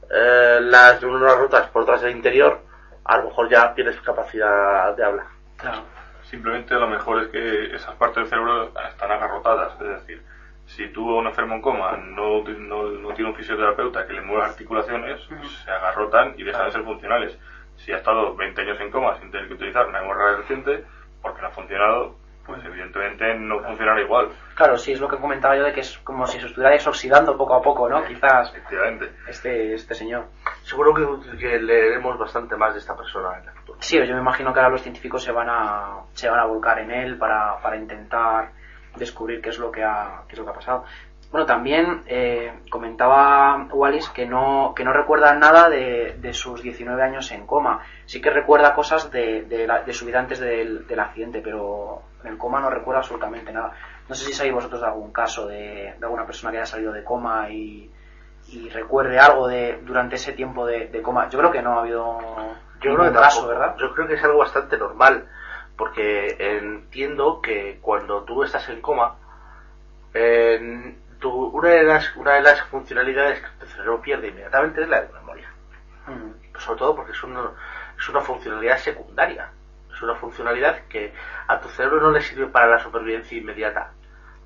neuronas rotas por otras del interior, a lo mejor ya pierdes capacidad de hablar. Claro. Simplemente lo mejor es que esas partes del cerebro están agarrotadas, es decir, si tú a un enfermo en coma no tiene un fisioterapeuta que le mueva articulaciones, se agarrotan y dejan de ser funcionales. Si ha estado 20 años en coma sin tener que utilizar una hemorragia reciente, porque no ha funcionado, pues evidentemente no funcionará igual. Claro, sí, es lo que comentaba yo de que es como si se estuviera desoxidando poco a poco, ¿no? Quizás efectivamente. Este señor. Seguro que leeremos bastante más de esta persona en el futuro. Sí, yo me imagino que ahora los científicos se van a volcar en él para intentar descubrir qué es lo que ha pasado. Bueno, también comentaba Wallis que no recuerda nada de sus 19 años en coma. Sí que recuerda cosas de su vida antes del accidente, pero en el coma no recuerda absolutamente nada. No sé si sabéis vosotros de algún caso de alguna persona que haya salido de coma y recuerde algo durante ese tiempo de coma. Yo creo que no ha habido ningún caso, ¿verdad? Yo creo que es algo bastante normal, porque entiendo que cuando tú estás en coma, una de las funcionalidades que tu cerebro pierde inmediatamente es la de memoria. Sobre todo porque es una funcionalidad secundaria. Es una funcionalidad que a tu cerebro no le sirve para la supervivencia inmediata.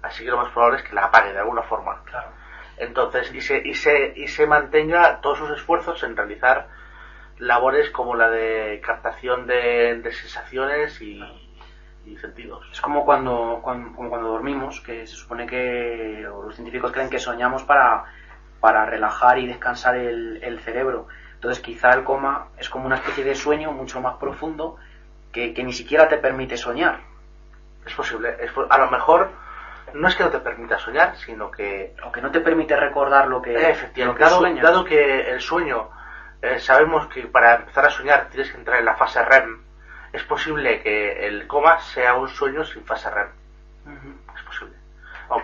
Así que lo más probable es que la apague de alguna forma. Claro. Entonces, y se mantenga todos sus esfuerzos en realizar labores como la de captación de sensaciones y sentidos. Es como cuando dormimos, que se supone que los científicos creen que soñamos para relajar y descansar el cerebro. Entonces quizá el coma es como una especie de sueño mucho más profundo que ni siquiera te permite soñar. Es posible. A lo mejor no es que no te permita soñar, sino que... O que no te permite recordar lo que efectivamente, sueñas. Dado que el sueño, sabemos que para empezar a soñar tienes que entrar en la fase REM, es posible que el coma sea un sueño sin fase REM. Es posible.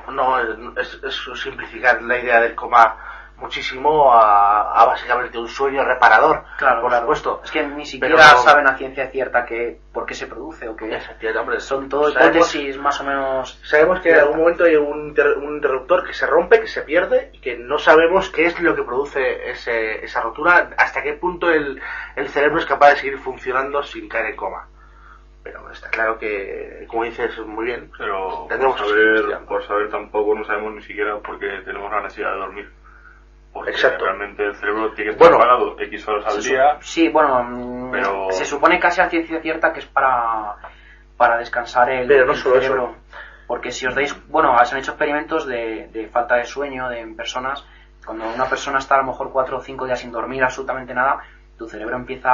No, es simplificar la idea del coma muchísimo a básicamente un sueño reparador. Claro, por supuesto. Es que ni siquiera saben a ciencia cierta por qué se produce o qué. Hombre, son todo hipótesis más o menos. Sabemos que en algún momento hay un interruptor que se rompe, que se pierde y que no sabemos qué es lo que produce esa rotura, hasta qué punto el cerebro es capaz de seguir funcionando sin caer en coma. Pero está claro que, como dices muy bien, pero por saber tampoco no sabemos ni siquiera por qué tenemos la necesidad de dormir. Porque exacto. Realmente el cerebro tiene que estar apagado X horas al día. Sí, pero se supone casi a ciencia cierta que es para descansar el cerebro. Eso. Porque si os dais, se han hecho experimentos de falta de sueño en personas. Cuando una persona está a lo mejor 4 o 5 días sin dormir absolutamente nada, tu cerebro empieza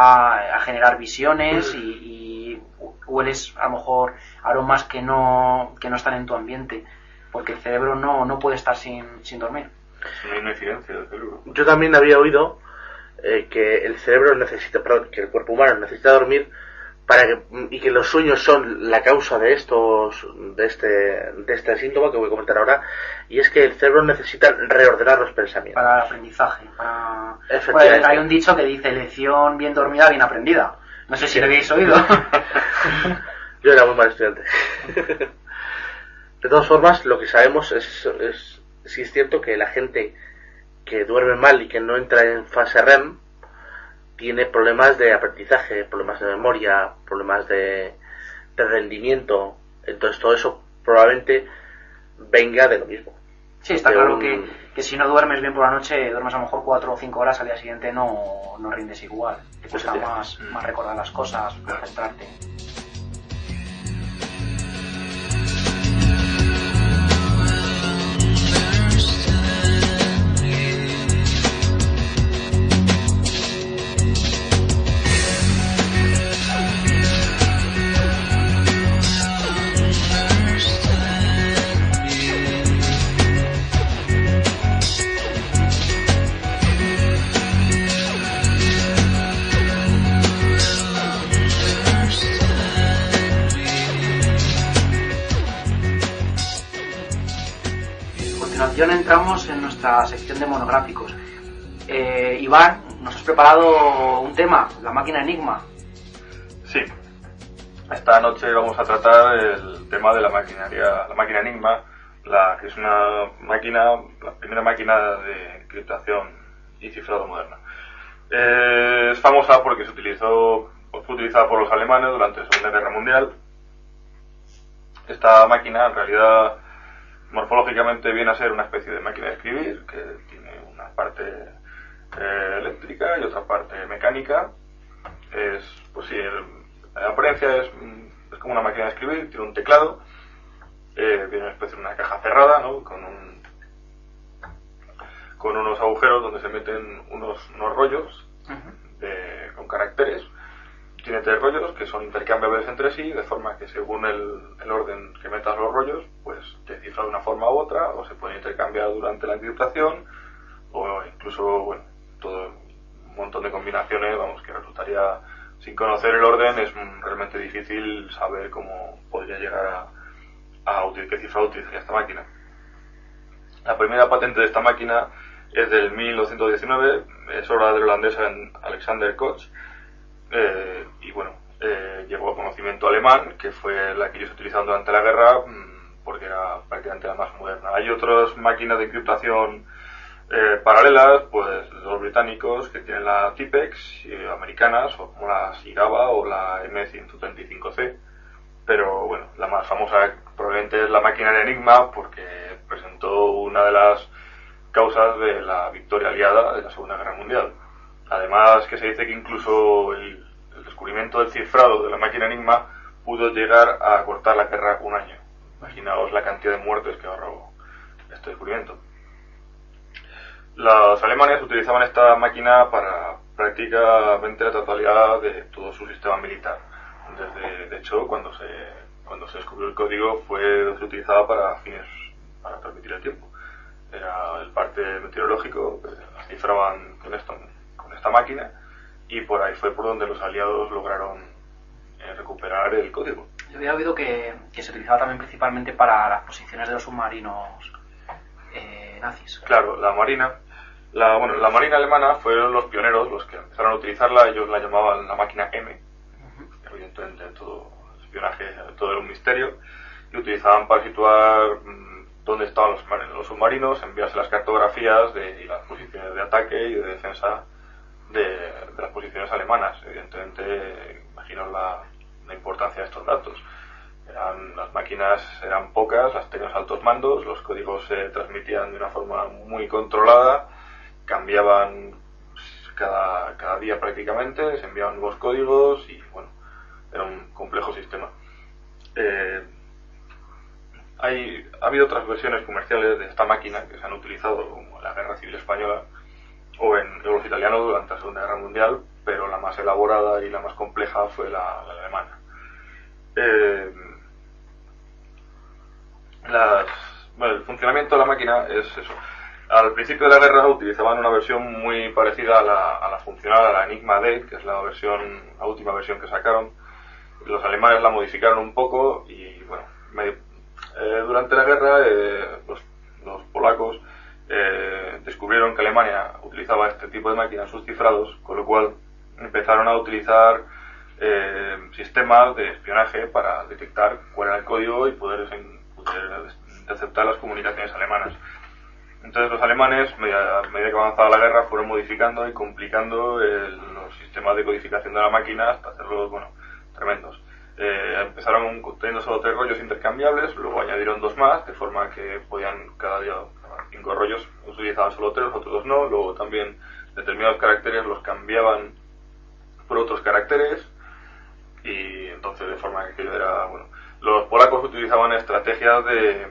a generar visiones y hueles a lo mejor aromas que no están en tu ambiente. Porque el cerebro no puede estar sin dormir. No hay una incidencia del cerebro. Yo también había oído que el cuerpo humano necesita dormir y que los sueños son la causa de este síntoma que voy a comentar ahora, y es que el cerebro necesita reordenar los pensamientos. Para el aprendizaje. Efectivamente. Pues hay un dicho que dice: lección bien dormida, bien aprendida. No sé si lo habéis oído. Yo era muy mal estudiante. De todas formas, lo que sabemos sí es cierto que la gente que duerme mal y que no entra en fase REM tiene problemas de aprendizaje, problemas de memoria, problemas de rendimiento. Entonces todo eso probablemente venga de lo mismo. Sí, está claro que si no duermes bien por la noche, duermes a lo mejor 4 o 5 horas, al día siguiente no rindes igual. Te cuesta más recordar las cosas, concentrarte. A continuación entramos en nuestra sección de monográficos. Iván, nos has preparado un tema, la máquina Enigma. Sí, esta noche vamos a tratar el tema de la máquina Enigma, que es una máquina, la primera máquina de encriptación y cifrado moderna. Es famosa porque fue utilizada por los alemanes durante la Segunda Guerra Mundial. Esta máquina en realidad morfológicamente viene a ser una especie de máquina de escribir que tiene una parte eléctrica y otra parte mecánica. En apariencia es como una máquina de escribir, tiene un teclado, viene una especie de una caja cerrada, ¿no? con unos agujeros donde se meten unos rollos con caracteres. Tiene 3 rollos que son intercambiables entre sí, de forma que según el orden que metas los rollos, pues te cifra de una forma u otra, o se puede intercambiar durante la encriptación, o incluso, todo un montón de combinaciones, que resultaría, sin conocer el orden, es realmente difícil saber cómo podría llegar qué cifrado utilizaría esta máquina. La primera patente de esta máquina es del 1919, es obra del holandés Alexander Koch, llegó a conocimiento alemán, que fue la que ellos utilizaron durante la guerra, porque era prácticamente la más moderna. Hay otras máquinas de encriptación paralelas, pues los británicos, que tienen la Tipex, americanas, o como la Sigaba o la M135C, pero la más famosa probablemente es la máquina de Enigma, porque presentó una de las causas de la victoria aliada de la Segunda Guerra Mundial. Además, que se dice que incluso el descubrimiento del cifrado de la máquina Enigma pudo llegar a cortar la guerra un año. Imaginaos la cantidad de muertes que ahorró este descubrimiento. Los alemanes utilizaban esta máquina para prácticamente la totalidad de todo su sistema militar. De hecho, cuando se descubrió el código, se utilizaba para transmitir el tiempo. Era el parte meteorológico, que cifraban con esta máquina, y por ahí fue por donde los aliados lograron recuperar el código. Yo había oído que se utilizaba también principalmente para las posiciones de los submarinos nazis. Claro, la marina alemana fueron los pioneros los que empezaron a utilizarla. Ellos la llamaban la máquina M, evidentemente todo espionaje, todo era un misterio, y utilizaban para situar dónde estaban los submarinos, enviarse las cartografías y las posiciones de ataque y de defensa de las posiciones alemanas. Evidentemente, imaginaos la importancia de estos datos. Las máquinas eran pocas, las tenían altos mandos, los códigos se transmitían de una forma muy controlada, cambiaban cada día prácticamente, se enviaban nuevos códigos y era un complejo sistema. Ha habido otras versiones comerciales de esta máquina que se han utilizado, como en la Guerra Civil Española o en los italianos durante la Segunda Guerra Mundial, pero la más elaborada y la más compleja fue la alemana. El funcionamiento de la máquina es eso. Al principio de la guerra utilizaban una versión muy parecida a la funcional, a la Enigma D, que es la última versión que sacaron, los alemanes la modificaron un poco y bueno, durante la guerra los polacos descubrieron que Alemania utilizaba este tipo de máquinas en sus cifrados, con lo cual empezaron a utilizar sistemas de espionaje para detectar cuál era el código y poder interceptar las comunicaciones alemanas. Entonces los alemanes, a medida que avanzaba la guerra, fueron modificando y complicando los sistemas de codificación de la máquina hasta hacerlos, tremendos. Empezaron teniendo solo 3 rollos intercambiables, luego añadieron 2 más, de forma que podían cada día 5 rollos, utilizaban solo 3, los otros 2 no. Luego también determinados caracteres los cambiaban por otros caracteres, y entonces de forma que aquello era, los polacos utilizaban estrategias de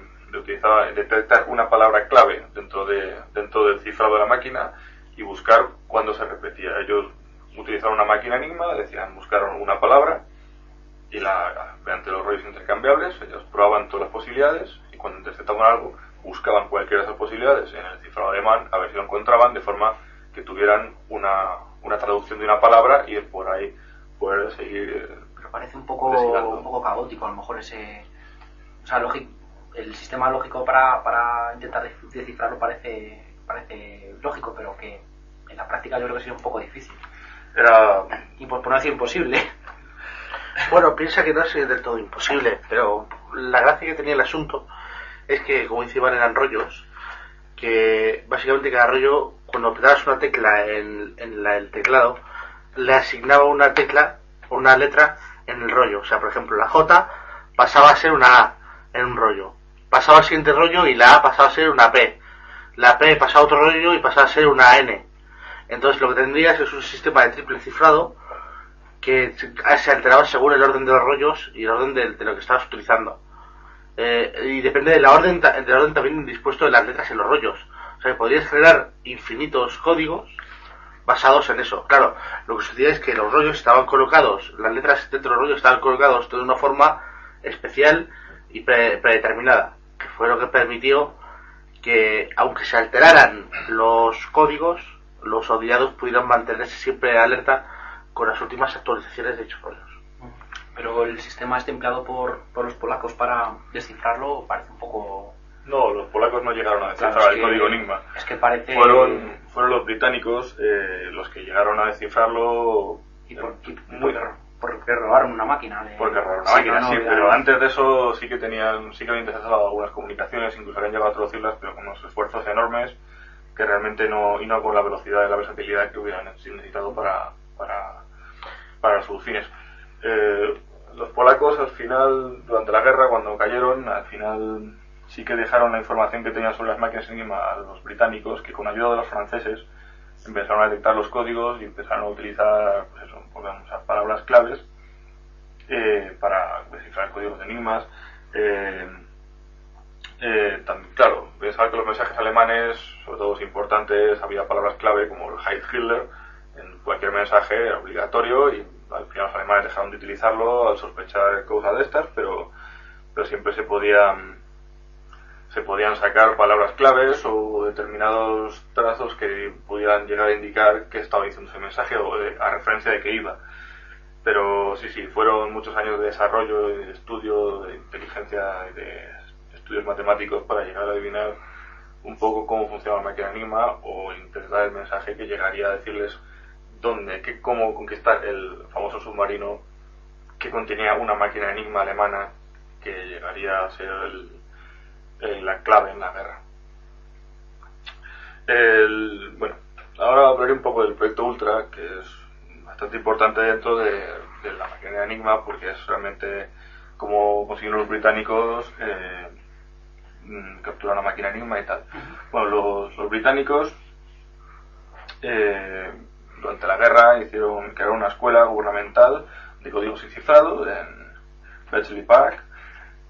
detectar una palabra clave dentro del cifrado de la máquina y buscar cuándo se repetía. Ellos utilizaron una máquina enigma, buscaron una palabra y mediante los rollos intercambiables ellos probaban todas las posibilidades, y cuando interceptaban algo buscaban cualquiera de esas posibilidades en el cifrado alemán a ver si lo encontraban, de forma que tuvieran una traducción de una palabra y por ahí poder seguir. Pero parece un poco caótico, a lo mejor el sistema lógico para intentar descifrarlo parece lógico, pero que en la práctica yo creo que sería un poco difícil. Y por no decir imposible. Bueno, piensa que no es del todo imposible, pero la gracia que tenía el asunto es que, como dice Iván, eran rollos, que básicamente cada rollo, cuando apretabas una tecla en el teclado, le asignaba una letra en el rollo. O sea, por ejemplo, la J pasaba a ser una A en un rollo, pasaba al siguiente rollo y la A pasaba a ser una P, la P pasaba a otro rollo y pasaba a ser una N. Entonces lo que tendrías es un sistema de triple cifrado que se alteraba según el orden de los rollos y el orden de lo que estabas utilizando. Y depende del orden también dispuesto de las letras en los rollos. O sea, podrías generar infinitos códigos basados en eso. Claro, lo que sucedía es que los rollos estaban colocados, las letras dentro de los rollos estaban colocados de una forma especial y predeterminada, que fue lo que permitió que, aunque se alteraran los códigos, los odiados pudieran mantenerse siempre alerta con las últimas actualizaciones de dichos rollos. Pero el sistema empleado por los polacos para descifrarlo parece un poco... No, los polacos no llegaron a descifrar el código Enigma. Es que parece... Fueron los británicos los que llegaron a descifrarlo. Porque robaron una máquina. Porque robaron una máquina, sí, pero antes de eso sí que habían interceptado algunas comunicaciones, incluso habían llegado a traducirlas, pero con unos esfuerzos enormes que realmente no con la velocidad y la versatilidad que hubieran necesitado para sus fines. Los polacos al final, durante la guerra, cuando cayeron, al final sí que dejaron la información que tenían sobre las máquinas Enigma a los británicos, que con ayuda de los franceses empezaron a detectar los códigos y empezaron a utilizar palabras claves para descifrar códigos de enigmas. También, claro, pensar que los mensajes alemanes, sobre todo los importantes, había palabras clave como el Heil Hitler en cualquier mensaje, era obligatorio, y al final los alemanes dejaron de utilizarlo al sospechar cosas de estas, pero siempre se podían sacar palabras claves o determinados trazos que pudieran llegar a indicar qué estaba diciendo ese mensaje o a referencia de qué iba. Pero sí, fueron muchos años de desarrollo y de estudio, de inteligencia y de estudios matemáticos para llegar a adivinar un poco cómo funcionaba la máquina Enigma o interpretar el mensaje que llegaría a decirles cómo conquistar el famoso submarino que contenía una máquina Enigma alemana que llegaría a ser la clave en la guerra. Ahora hablaré un poco del proyecto Ultra, que es bastante importante dentro de la máquina Enigma, porque es realmente cómo consiguieron los británicos capturar la máquina Enigma y tal. Bueno, los británicos durante la guerra crearon una escuela gubernamental de código sin cifrado en Bletchley Park.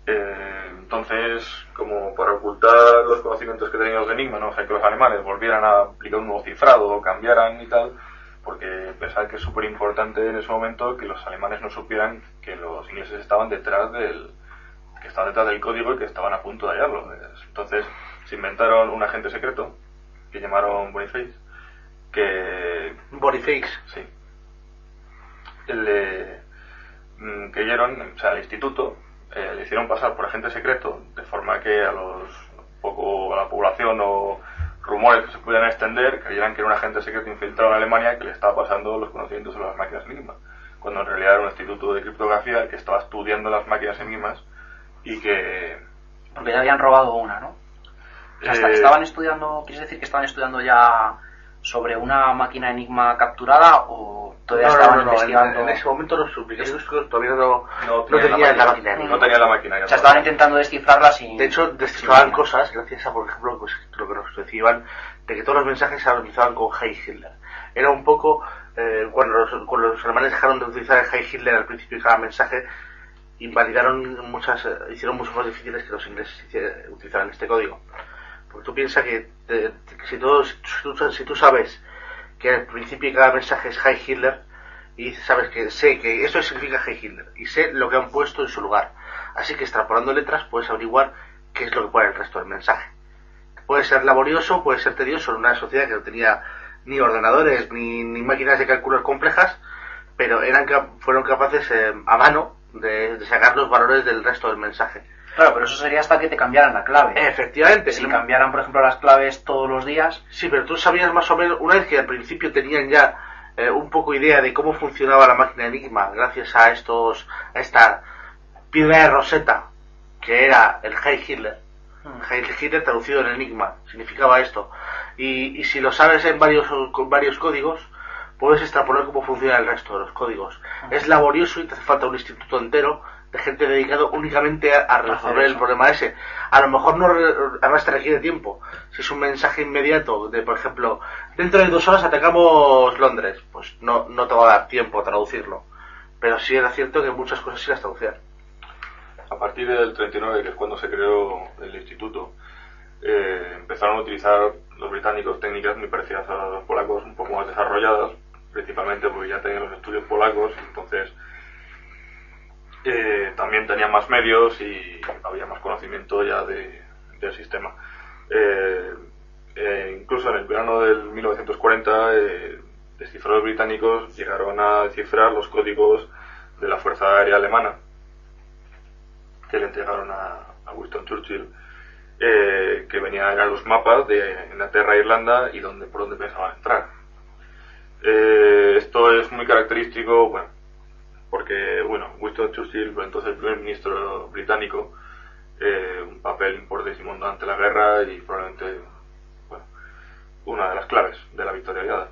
Entonces, como para ocultar los conocimientos que tenían los de Enigma, no, o sea, que los alemanes volvieran a aplicar un nuevo cifrado o cambiaran y tal, porque pensar que es súper importante en ese momento que los alemanes no supieran que los ingleses estaban detrás del código y que estaban a punto de hallarlo. Entonces se inventaron un agente secreto que llamaron Boniface, Boniface. Sí. creyeron, o sea, el instituto le hicieron pasar por agente secreto, de forma que a la población o rumores que se pudieran extender creyeran que era un agente secreto infiltrado en Alemania que le estaba pasando los conocimientos sobre las máquinas Enigma, cuando en realidad era un instituto de criptografía que estaba estudiando las máquinas Enigmas y que... Porque ya habían robado una, ¿no? O sea, estaban estudiando, ¿quieres decir que estaban estudiando ya sobre una máquina Enigma capturada o todavía estaban investigando? En ese momento los británicos todavía no tenían la máquina Enigma. No tenían la máquina. O sea, estaban intentando descifrarla sin... De hecho, descifraban cosas gracias a, por ejemplo, pues, lo que nos decían de que todos los mensajes se utilizaban con Heil Hitler. Era un poco... cuando los alemanes dejaron de utilizar el Heil Hitler al principio de cada mensaje, hicieron mucho más difíciles que los ingleses utilizaran este código. Porque tú piensas que si tú sabes que al principio de cada mensaje es Heil Hitler, y sabes que sé que eso significa Heil Hitler y sé lo que han puesto en su lugar, así que extrapolando letras puedes averiguar qué es lo que pone el resto del mensaje. Puede ser laborioso, puede ser tedioso en una sociedad que no tenía ni ordenadores ni máquinas de cálculos complejas, pero fueron capaces a mano de sacar los valores del resto del mensaje. Claro, pero eso sería hasta que te cambiaran la clave. Efectivamente. Si cambiaran, por ejemplo, las claves todos los días... Sí, pero tú sabías más o menos, una vez que al principio tenían ya un poco idea de cómo funcionaba la máquina Enigma, gracias a esta piedra de Rosetta, que era el Heil Hitler. Heil Hitler traducido en Enigma, significaba esto. Y si lo sabes en varios códigos, puedes extrapolar cómo funciona el resto de los códigos. Es laborioso y te hace falta un instituto entero de gente dedicado únicamente a resolver el problema ese. A lo mejor además te requiere tiempo. Si es un mensaje inmediato de, por ejemplo, dentro de 2 horas atacamos Londres, pues no te va a dar tiempo a traducirlo. Pero sí era cierto que muchas cosas sí las traducían. A partir del 39, que es cuando se creó el instituto, empezaron a utilizar los británicos técnicas muy parecidas a los polacos, un poco más desarrolladas, principalmente porque ya tenían los estudios polacos, entonces también tenían más medios y había más conocimiento ya del sistema. Incluso en el verano del 1940, descifradores británicos llegaron a descifrar los códigos de la Fuerza Aérea Alemana, que le entregaron a Winston Churchill, que eran los mapas de Inglaterra e Irlanda y por dónde pensaban entrar. Esto es muy característico, porque Winston Churchill fue entonces el primer ministro británico, un papel importantísimo durante la guerra y probablemente una de las claves de la victoria aliada.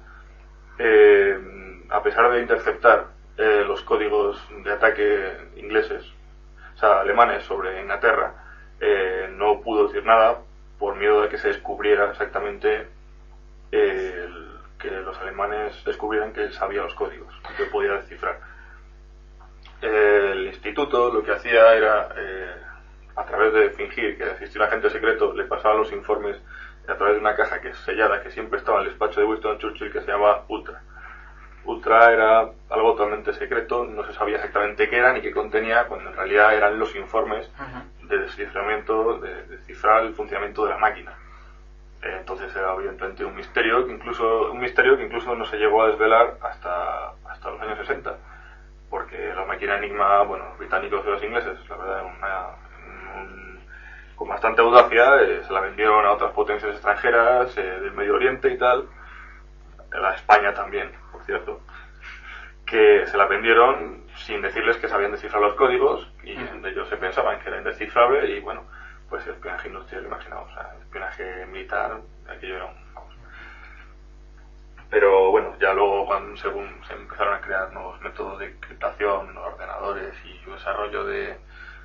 A pesar de interceptar los códigos de ataque ingleses, o sea, alemanes sobre Inglaterra, no pudo decir nada por miedo de que se descubriera exactamente que los alemanes descubrieran que él sabía los códigos, que podía descifrar. El instituto lo que hacía era, a través de fingir que existía un agente secreto, le pasaba los informes a través de una caja que es sellada, que siempre estaba en el despacho de Winston Churchill, que se llama Ultra. Ultra era algo totalmente secreto, no se sabía exactamente qué era ni qué contenía, cuando en realidad eran los informes de desciframiento, de descifrar el funcionamiento de la máquina. Entonces era evidentemente un misterio que incluso no se llegó a desvelar hasta los años 60, porque la máquina Enigma, los británicos y los ingleses, la verdad, con bastante audacia, se la vendieron a otras potencias extranjeras del Medio Oriente y tal, a España también, por cierto, que se la vendieron sin decirles que sabían descifrar los códigos, y ellos se pensaban que era indescifrable, y pues el espionaje industrial, imaginaos, o sea, el espionaje militar, aquello era Pero ya luego, según se empezaron a crear nuevos métodos de encriptación, ordenadores y desarrollo de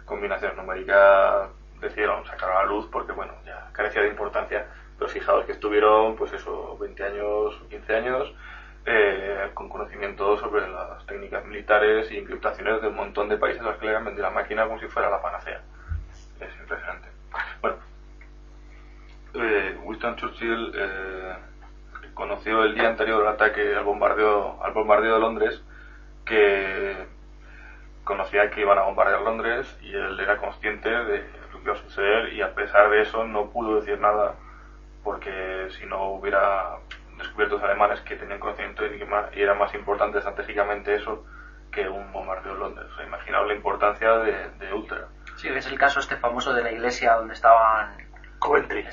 combinaciones numéricas, decidieron sacar a la luz porque, ya carecía de importancia. Pero fijaos que estuvieron, 20 años, 15 años, con conocimiento sobre las técnicas militares y encriptaciones de un montón de países a los que le habían vendido la máquina como si fuera la panacea. Es impresionante. Winston Churchill conoció el día anterior al ataque al bombardeo de Londres, que conocía que iban a bombardear Londres, y él era consciente de lo que iba a suceder, y a pesar de eso no pudo decir nada, porque si no hubiera descubierto los alemanes que tenían conocimiento de Enigma, y era más importante estratégicamente eso que un bombardeo en Londres. O sea, imaginaos la importancia de Ulster. Sí, es el caso este famoso de la iglesia donde estaban Coventry.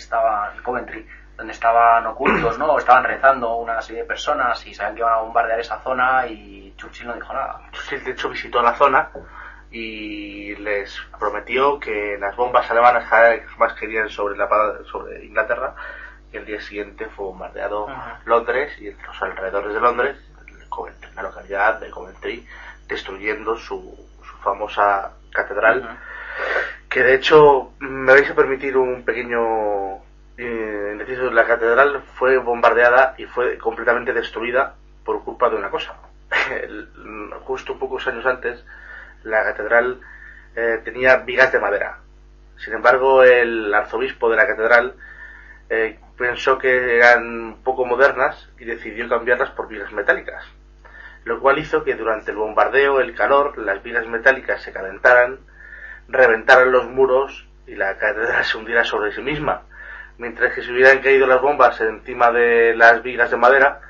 Coventry, donde estaban ocultos, ¿no? Estaban rezando una serie de personas y sabían que iban a bombardear esa zona y Churchill no dijo nada. Churchill, de hecho, visitó la zona y les prometió que las bombas alemanas cada vez más caerían sobre Inglaterra, y el día siguiente fue bombardeado Londres y los alrededores de Londres, Coventry, la localidad de Coventry, destruyendo su famosa catedral, que de hecho, me vais a permitir un pequeño inciso. La catedral fue bombardeada y fue completamente destruida por culpa de una cosa. Justo pocos años antes, la catedral tenía vigas de madera. Sin embargo, el arzobispo de la catedral pensó que eran poco modernas y decidió cambiarlas por vigas metálicas, lo cual hizo que durante el bombardeo, el calor, las vigas metálicas se calentaran, reventaran los muros y la catedral se hundiera sobre sí misma. Mientras que si hubieran caído las bombas encima de las vigas de madera,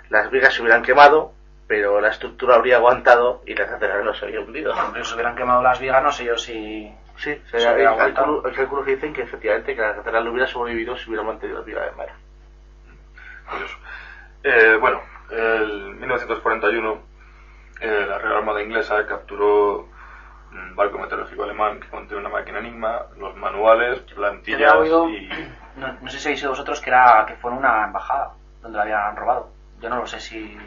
las vigas se hubieran quemado, pero la estructura habría aguantado y la catedral no se había hundido. Pero si hubieran quemado las vigas, no sé yo si... Sí, hay cálculos que dicen que efectivamente que la catedral hubiera sobrevivido si hubiera mantenido las vigas de madera. Bueno, en 1941 la Real Armada Inglesa capturó un barco meteorológico alemán que contenía una máquina Enigma, los manuales, plantillas y... No sé si habéis oído vosotros que fue en una embajada donde la habían robado. Yo no lo sé si...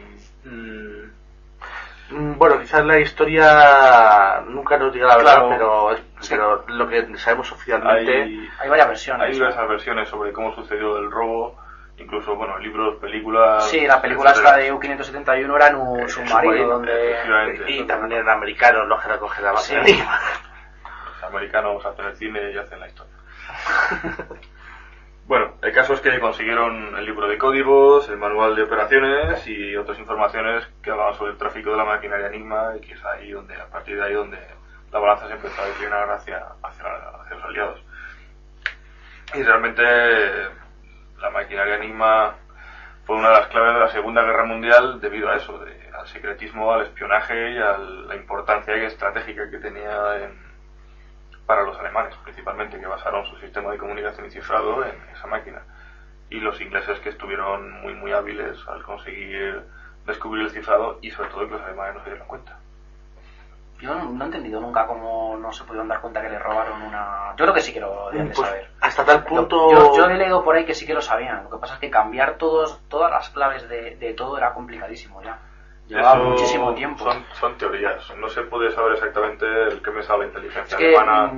Bueno, quizás la historia nunca nos diga la verdad, claro, pero lo que sabemos oficialmente... Hay varias versiones. Hay diversas versiones sobre cómo sucedió el robo, incluso, bueno, libros, películas... Sí, la película esta de U-571 era en un submarino donde... Y también eran americanos los que recogen la máquina. Sí. Los americanos hacen el cine y hacen la historia. Bueno, el caso es que consiguieron el libro de códigos, el manual de operaciones y otras informaciones que hablaban sobre el tráfico de la maquinaria Enigma, y que es ahí donde, a partir de ahí donde la balanza se empezó a declinar hacia los aliados. Y realmente la maquinaria Enigma fue una de las claves de la Segunda Guerra Mundial debido a eso, al secretismo, al espionaje y a la importancia estratégica que tenía para los alemanes, principalmente, que basaron su sistema de comunicación y cifrado en esa máquina. Y los ingleses, que estuvieron muy muy hábiles al conseguir descubrir el cifrado, y sobre todo que los alemanes no se dieron cuenta. Yo no he entendido nunca cómo no se pudieron dar cuenta que le robaron una... Yo creo que sí que lo deben de saber. Hasta tal punto... Yo he leído por ahí que sí que lo sabían. Lo que pasa es que cambiar todas las claves de todo era complicadísimo ya. Llevaba muchísimo tiempo. Son teorías. No se puede saber exactamente el que me sabe la inteligencia alemana.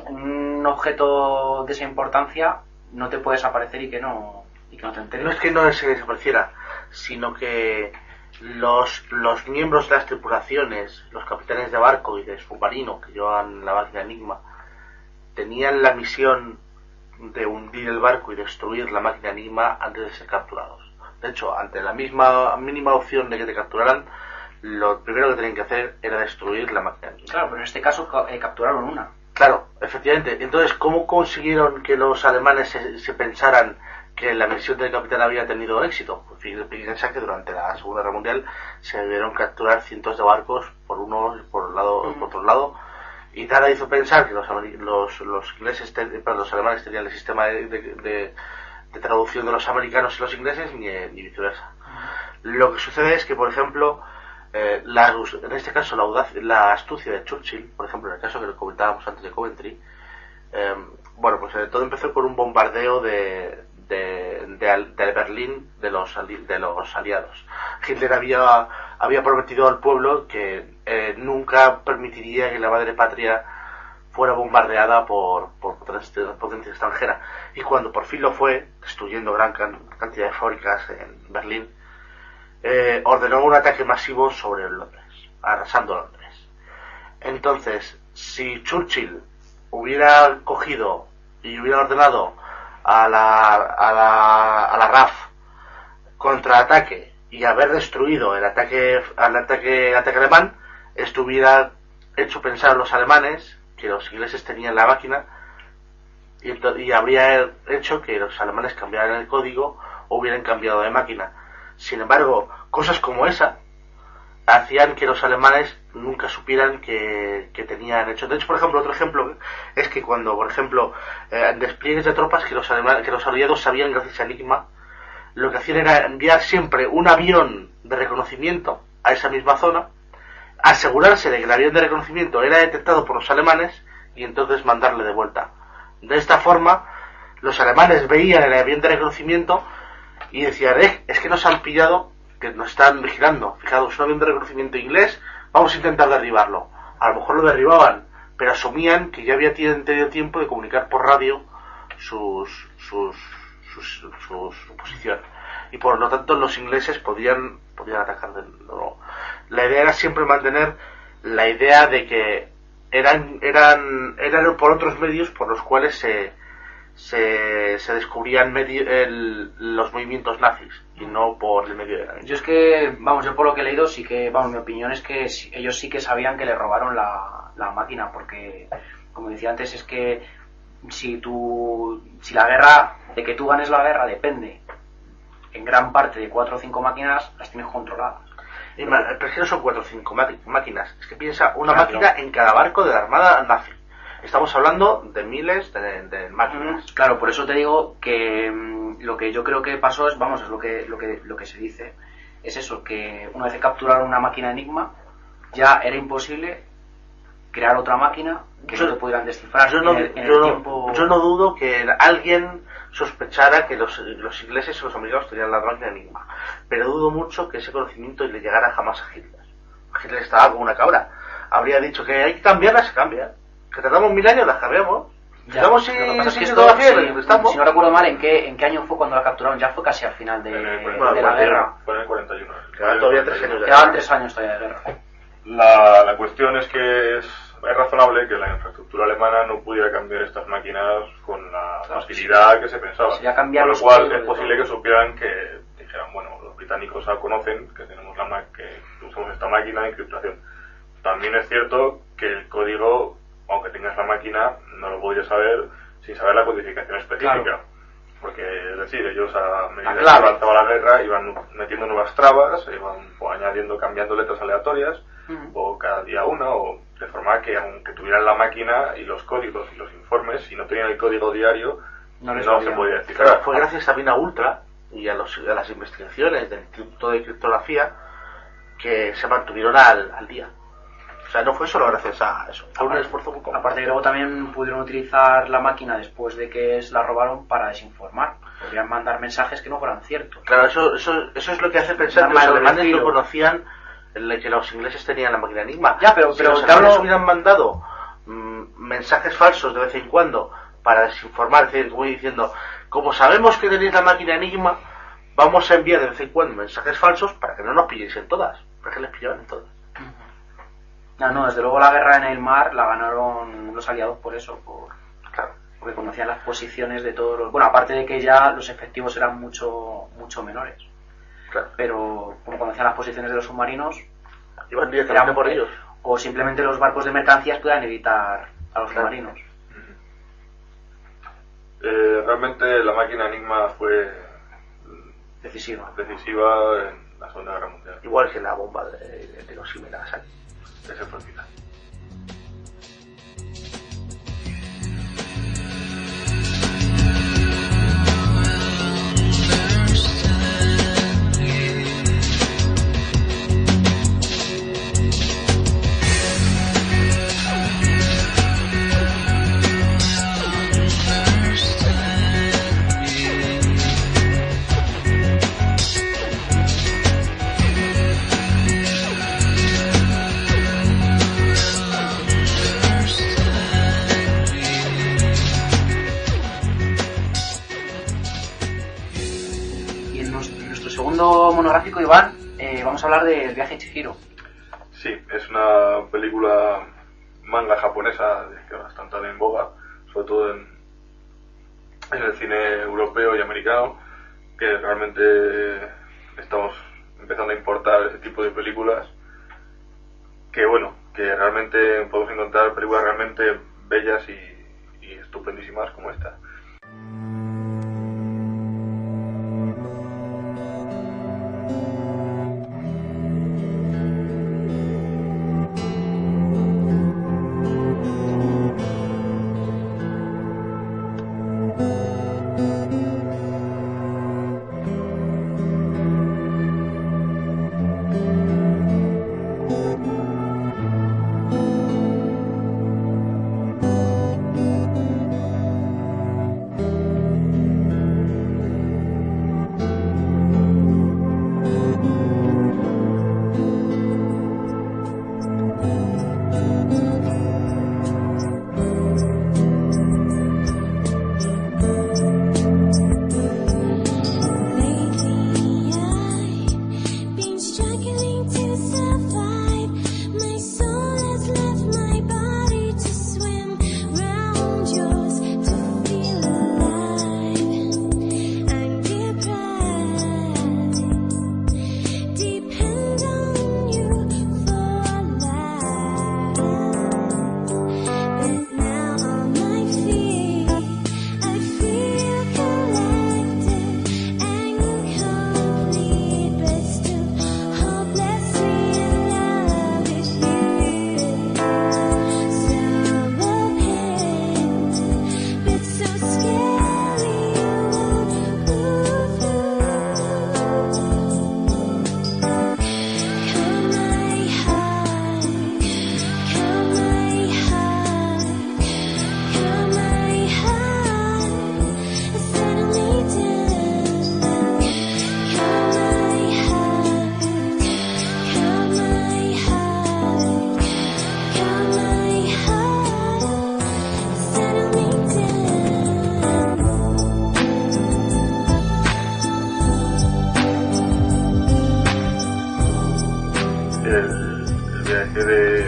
Un objeto de esa importancia no te puede desaparecer y que no te enteres. No es que no se desapareciera, sino que los miembros de las tripulaciones, los capitanes de barco y de submarino que llevaban la máquina Enigma, tenían la misión de hundir el barco y destruir la máquina Enigma antes de ser capturados. De hecho, ante la mínima opción de que te capturaran, lo primero que tenían que hacer era destruir la máquina Enigma. Claro, pero en este caso capturaron una. Claro, efectivamente. Entonces, ¿cómo consiguieron que los alemanes se pensaran que la misión del capitán había tenido éxito? Pues fíjense que durante la Segunda Guerra Mundial se debieron capturar cientos de barcos por uno y por otro lado, y nada hizo pensar que los alemanes tenían el sistema de traducción de los americanos y los ingleses, ni viceversa. Lo que sucede es que, por ejemplo, en este caso la astucia de Churchill, por ejemplo, en el caso que lo comentábamos antes de Coventry, todo empezó con un bombardeo de Berlín de los aliados. Hitler había prometido al pueblo que nunca permitiría que la madre patria fuera bombardeada por potencia extranjera, y cuando por fin lo fue, destruyendo gran cantidad de fábricas en Berlín, ordenó un ataque masivo sobre Londres, arrasando Londres. Entonces, si Churchill hubiera cogido y hubiera ordenado a la RAF contraataque y haber destruido el ataque alemán, esto hubiera hecho pensar a los alemanes que los ingleses tenían la máquina, y habría hecho que los alemanes cambiaran el código o hubieran cambiado de máquina. Sin embargo, cosas como esa hacían que los alemanes nunca supieran que tenían hecho. De hecho, por ejemplo, otro ejemplo es que cuando, por ejemplo, en despliegues de tropas que los aliados sabían gracias a Enigma, lo que hacían era enviar siempre un avión de reconocimiento a esa misma zona, asegurarse de que el avión de reconocimiento era detectado por los alemanes y entonces mandarle de vuelta. De esta forma, los alemanes veían el avión de reconocimiento y decían, es que nos han pillado, que nos están vigilando. Fijaos, un avión de reconocimiento inglés, vamos a intentar derribarlo. A lo mejor lo derribaban, pero asumían que ya había tenido tiempo de comunicar por radio su posición. Y por lo tanto los ingleses podían atacar de nuevo. La idea era siempre mantener la idea de que eran por otros medios por los cuales se descubrían los movimientos nazis y no por el medio de la guerra. Yo es que, yo por lo que he leído sí que, mi opinión es que ellos sí que sabían que le robaron la máquina, porque, como decía antes, es que si la guerra, de que tú ganes la guerra depende en gran parte de 4 o 5 máquinas, las tienes controladas. Pero es que no son 4 o 5 máquinas, es que piensa una máquina en cada barco de la armada nazi. Estamos hablando de miles de máquinas. Claro, por eso te digo que lo que yo creo que pasó es lo que se dice es eso, que una vez que capturaron una máquina Enigma, ya era imposible crear otra máquina que no te pudieran descifrar. Yo no dudo que alguien sospechara que los ingleses o los americanos tenían la máquina Enigma, pero dudo mucho que ese conocimiento le llegara jamás a Hitler. Hitler estaba como una cabra. Habría dicho que hay que cambiarla, se cambia. Que tardamos 1000 años, las cambiamos. Estamos si no recuerdo mal, ¿en qué año fue cuando la capturaron? Ya fue casi al final de la guerra. Fue en el 41. Quedaban todavía 3 años de guerra. Quedaban 3 años todavía de guerra. La cuestión es que es razonable que la infraestructura alemana no pudiera cambiar estas máquinas con la facilidad que se pensaba. Con lo cual es posible que supieran que dijeran, bueno, los británicos ya conocen que que usamos esta máquina de encriptación. También es cierto que el código, aunque tengas la máquina, no lo podías saber sin saber la codificación específica. Claro. Porque, es decir, ellos a medida que avanzaba la guerra iban metiendo nuevas trabas, iban añadiendo, cambiando letras aleatorias, o cada día una, o de forma que aunque tuvieran la máquina y los códigos y los informes, si no tenían el código diario, no se podía decir. Claro, fue gracias también a Ultra y a las investigaciones del Instituto de Criptografía que se mantuvieron al día. O sea, no fue solo gracias a eso, fue un esfuerzo muy complejo. Aparte que luego también pudieron utilizar la máquina después de que la robaron para desinformar. Podrían mandar mensajes que no fueran ciertos. Claro, eso es lo que hace pensar que los alemanes no conocían que los ingleses tenían la máquina Enigma. Ya, pero si los alemanes hubieran mandado mensajes falsos de vez en cuando para desinformar, es decir, voy diciendo, como sabemos que tenéis la máquina Enigma, vamos a enviar de vez en cuando mensajes falsos para que no nos pilléis en todas, para que les pillaban en todas. No, desde luego la guerra en el mar la ganaron los aliados por eso, porque conocían las posiciones de todos los... Bueno, aparte de que ya los efectivos eran mucho menores. Claro. Pero como conocían las posiciones de los submarinos, iban directamente por ellos. O simplemente los barcos de mercancías puedan evitar a los submarinos. Realmente la máquina Enigma fue decisiva en la Segunda Guerra Mundial. Igual que la bomba de Hiroshima y Nagasaki. Ese fue el final. Monográfico, Iván, vamos a hablar del viaje a Chihiro. Sí, es una película manga japonesa que ahora está tan en boga, sobre todo en el cine europeo y americano, que realmente estamos empezando a importar ese tipo de películas, que realmente podemos encontrar películas realmente bellas y estupendísimas como esta.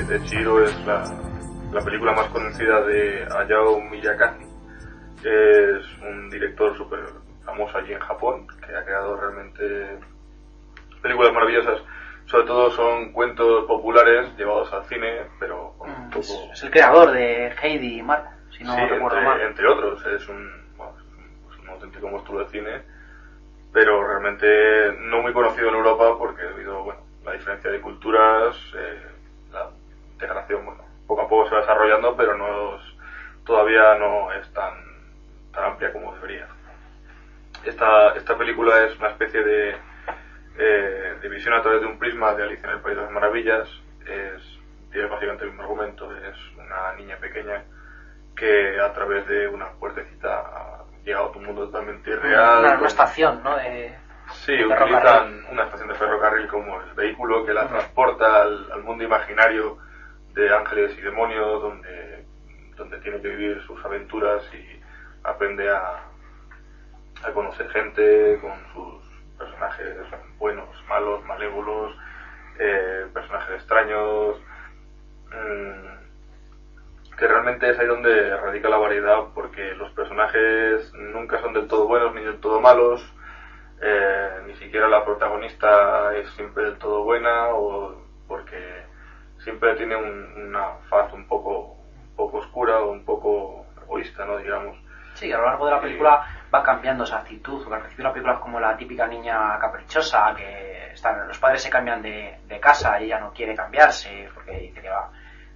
de Chihiro es la película más conocida de Hayao Miyazaki, que es un director súper famoso allí en Japón, que ha creado realmente películas maravillosas. Sobre todo son cuentos populares llevados al cine, pero con un poco... Es el creador de Heidi y Mark, si no sí, recuerdo mal. entre otros. Es un auténtico monstruo de cine, pero realmente no muy conocido en Europa porque debido a la diferencia de culturas, la integración, poco a poco se va desarrollando, pero todavía no es tan amplia como debería. Esta película es una especie de visión a través de un prisma de Alicia en el País de las Maravillas. Tiene básicamente el mismo argumento. Es una niña pequeña que a través de una puertecita ha llegado a un mundo totalmente irreal. Una estación, ¿no? Sí, utilizan una estación de ferrocarril como el vehículo que la transporta al mundo imaginario de ángeles y demonios, donde tiene que vivir sus aventuras y aprende a conocer gente con sus personajes buenos, malos, malévolos, personajes extraños, que realmente es ahí donde radica la variedad, porque los personajes nunca son del todo buenos ni del todo malos, ni siquiera la protagonista es siempre del todo buena, o porque siempre tiene una faz un poco oscura o un poco egoísta, ¿no? Digamos. Sí, a lo largo de la película va cambiando esa actitud, porque al principio la película es como la típica niña caprichosa, que los padres se cambian de casa y ella no quiere cambiarse, porque dice que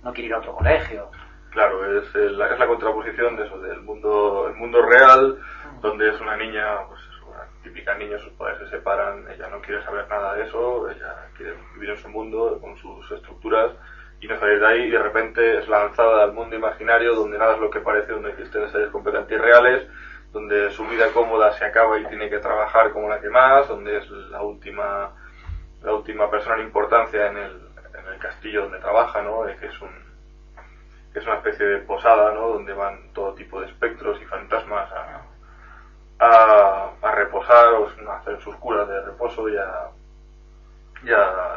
no quiere ir a otro colegio. Claro, es la contraposición de eso, el mundo real, donde es una niña, pues una típica niña, sus padres se separan, ella no quiere saber nada de eso, ella quiere vivir en su mundo, con sus estructuras, y no salir de ahí, y de repente es lanzada al mundo imaginario, donde nada es lo que parece, donde existen seres completamente irreales, donde su vida cómoda se acaba y tiene que trabajar como la que más, donde es la última persona en importancia en el castillo donde trabaja, ¿no? Que es una especie de posada, ¿no? Donde van todo tipo de espectros y fantasmas a reposar, o a hacer sus curas de reposo y a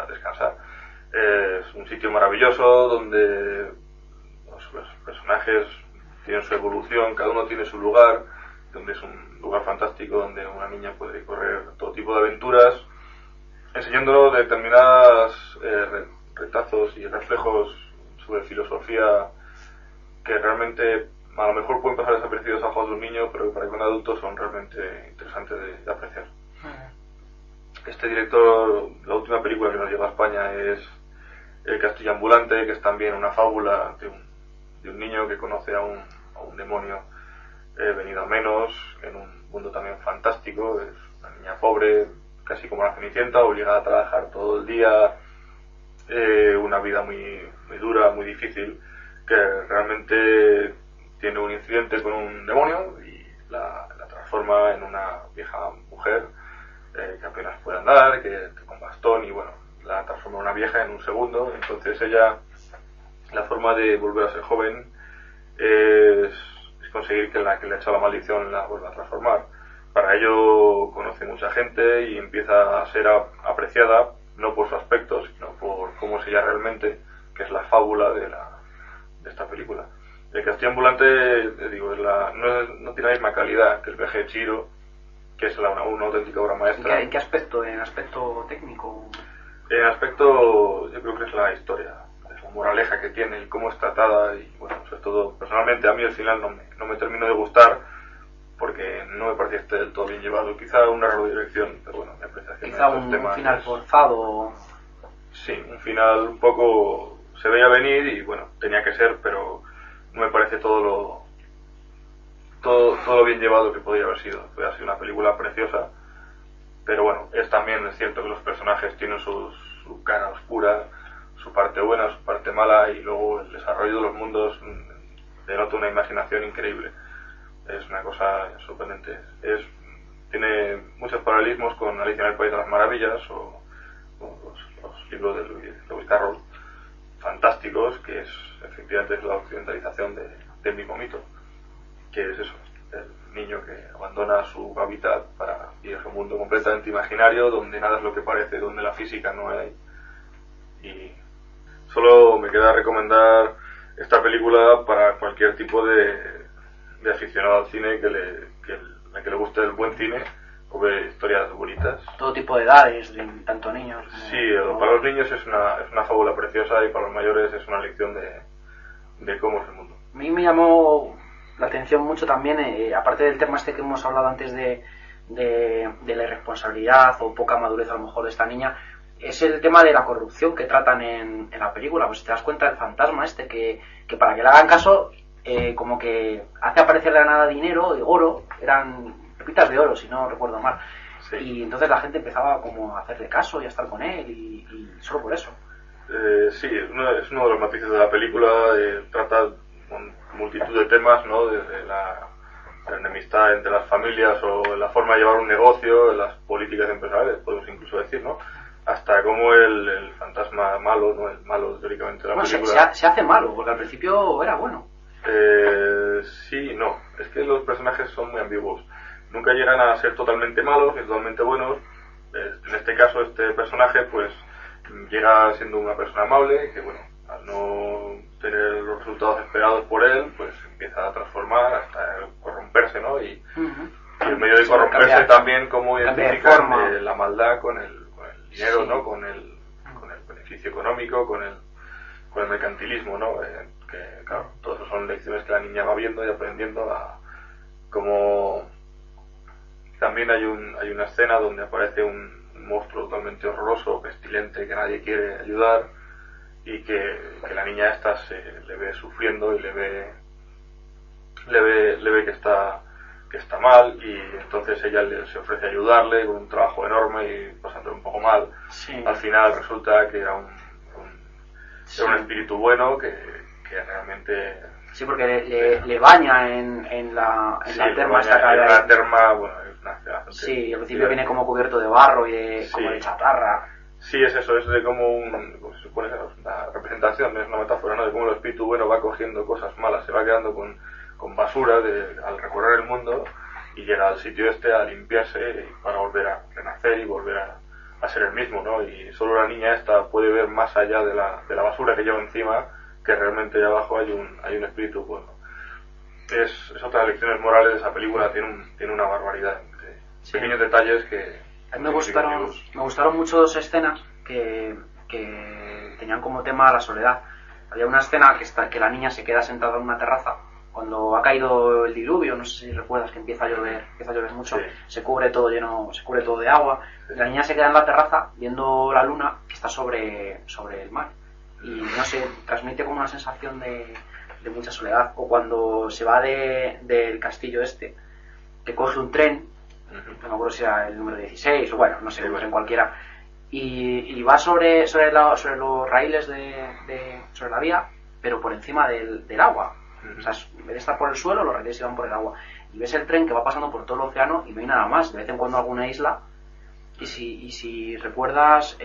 descansar. Es un sitio maravilloso donde los personajes tienen su evolución, cada uno tiene su lugar, donde es un lugar fantástico donde una niña puede correr todo tipo de aventuras, enseñándolo determinadas retazos y reflejos sobre filosofía que realmente a lo mejor pueden pasar desapercibidos a ojos de un niño, pero que para un adulto son realmente interesantes de apreciar. Este director, la última película que nos llegó a España es El Castillo Ambulante, que es también una fábula de un niño que conoce a un demonio venido a menos, en un mundo también fantástico. Es una niña pobre, casi como la Cenicienta, obligada a trabajar todo el día, una vida muy, muy dura, muy difícil, que realmente tiene un incidente con un demonio y la transforma en una vieja mujer que apenas puede andar, que con bastón, y la transforma en una vieja en un segundo. Entonces ella, la forma de volver a ser joven es conseguir que la que le ha echado la maldición la vuelva a transformar. Para ello conoce mucha gente y empieza a ser apreciada no por su aspecto, sino por cómo es ella realmente, que es la fábula de esta película. El Castillo Ambulante, digo, no tiene la misma calidad que el viaje de Chihiro, que es una auténtica obra maestra. ¿En qué aspecto? ¿En aspecto técnico? En aspecto, yo creo que es la historia, es la moraleja que tiene y cómo es tratada, y sobre todo, personalmente a mí el final no me terminó de gustar, porque no me parecía del todo bien llevado, quizá un error de dirección, pero mi apreciación quizá un final forzado. Sí, un final un poco se veía venir y tenía que ser, pero no me parece todo lo bien llevado que podría haber sido. Puede haber sido una película preciosa, pero es cierto que los personajes tienen su cara oscura, su parte buena, su parte mala, y luego el desarrollo de los mundos denota una imaginación increíble. Es una cosa sorprendente. Tiene muchos paralelismos con Alicia en el País de las Maravillas o los libros de Lewis Carroll, fantásticos, que efectivamente es la occidentalización del mismo mito, que es eso, el niño que abandona su hábitat para ir a un mundo completamente imaginario, donde nada es lo que parece, donde la física no hay. Y Solo me queda recomendar esta película para cualquier tipo de aficionado al cine que le guste el buen cine o ver historias bonitas. Todo tipo de edades, tanto niños como... Sí, para los niños es una fábula preciosa y para los mayores es una lección de cómo es el mundo. A mí me llamó la atención mucho también, aparte del tema este que hemos hablado antes de la irresponsabilidad o poca madurez a lo mejor de esta niña, es el tema de la corrupción que tratan en la película. Pues te das cuenta del fantasma este que para que le hagan caso, como que hace aparecer de la nada dinero y oro, eran pepitas de oro si no recuerdo mal. Sí. Y entonces la gente empezaba como a hacerle caso y a estar con él y solo por eso. Sí, es uno de los matices de la película. Trata con multitud de temas, ¿no? Desde la enemistad entre las familias o la forma de llevar un negocio, las políticas empresariales, podemos incluso decir, ¿no? Hasta cómo el fantasma malo, ¿no? El malo teóricamente de la película. Se hace malo, porque al principio era bueno. Sí, no. Es que los personajes son muy ambiguos. Nunca llegan a ser totalmente malos ni totalmente buenos. En este caso, este personaje, pues, llega siendo una persona amable, que, bueno, al no tener los resultados esperados por él, pues empieza a transformar hasta corromperse, ¿no? Y en medio de corromperse también cómo identificar la maldad con el dinero, sí, ¿no? Con el beneficio económico, con el mercantilismo, ¿no? Que, claro, todas esas son lecciones que la niña va viendo y aprendiendo como... También hay una escena donde aparece un monstruo totalmente horroroso, pestilente, que nadie quiere ayudar, y que la niña esta le ve sufriendo y le ve que está mal, y entonces ella se ofrece a ayudarle con un trabajo enorme y pasándolo un poco mal. Sí. Al final resulta que era un espíritu bueno que realmente... Sí, porque le baña en la terma esta que hay. En la terma, bueno, es una bastante... Sí, al principio viene como cubierto de barro y como de chatarra. Sí, es eso, es de como se supone que es una representación, es una metáfora, ¿no? De cómo el espíritu bueno va cogiendo cosas malas, se va quedando con basura al recorrer el mundo y llega al sitio este a limpiarse para volver a renacer y volver a ser el mismo, ¿no? Y solo la niña esta puede ver más allá de la basura que lleva encima, que realmente allá abajo hay un espíritu bueno. Es otra de las lecciones morales de esa película, tiene una barbaridad de pequeños detalles que... A mí me gustaron mucho dos escenas que tenían como tema la soledad. Había una escena que la niña se queda sentada en una terraza cuando ha caído el diluvio, no sé si recuerdas que empieza a llover mucho, sí. se cubre todo de agua, sí. La niña se queda en la terraza viendo la luna que está sobre el mar y no sé, transmite como una sensación de mucha soledad. O cuando se va del castillo este, que coge un tren, no me acuerdo si era el número 16 o bueno, no sé, en cualquiera, y va sobre los raíles sobre la vía, pero por encima del agua. O sea, en vez de estar por el suelo, los raíles iban por el agua. Y ves el tren que va pasando por todo el océano y no hay nada más. De vez en cuando alguna isla. Y si recuerdas,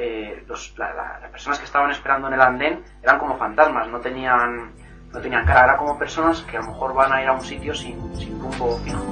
las personas que estaban esperando en el andén eran como fantasmas, no tenían cara, eran como personas que a lo mejor van a ir a un sitio sin rumbo fijo.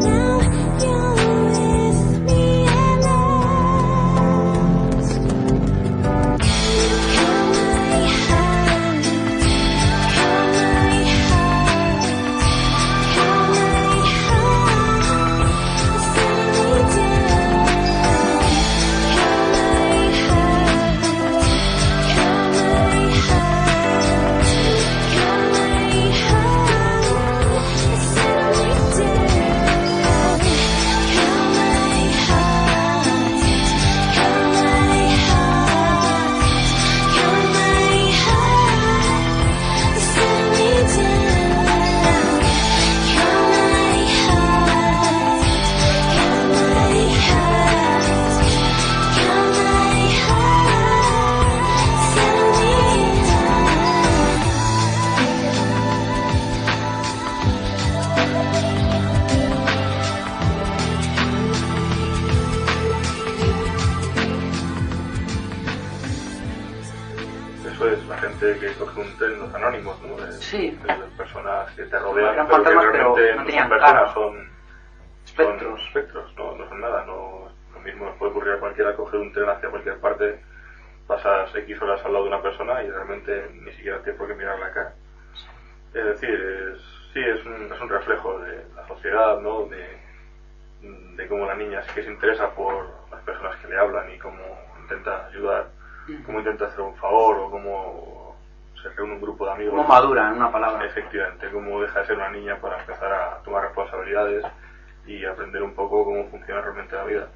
Now eso es la gente que coge un tren, los anónimos, ¿no? Sí. De las personas que te rodean, Eran pero que fantasmas, realmente pero no no tenían son personas, cara. son espectros, no son nada. Lo mismo nos puede ocurrir a cualquiera coger un tren hacia cualquier parte, pasas X horas al lado de una persona y realmente ni siquiera tienes por qué mirar la cara. Es decir, es un reflejo de la sociedad, ¿no? De cómo la niña sí que se interesa por las personas que le hablan y cómo intenta ayudar, cómo intenta hacer un favor o cómo se reúne un grupo de amigos. Cómo madura, en una palabra. Efectivamente, cómo deja de ser una niña para empezar a tomar responsabilidades y aprender un poco cómo funciona realmente la vida.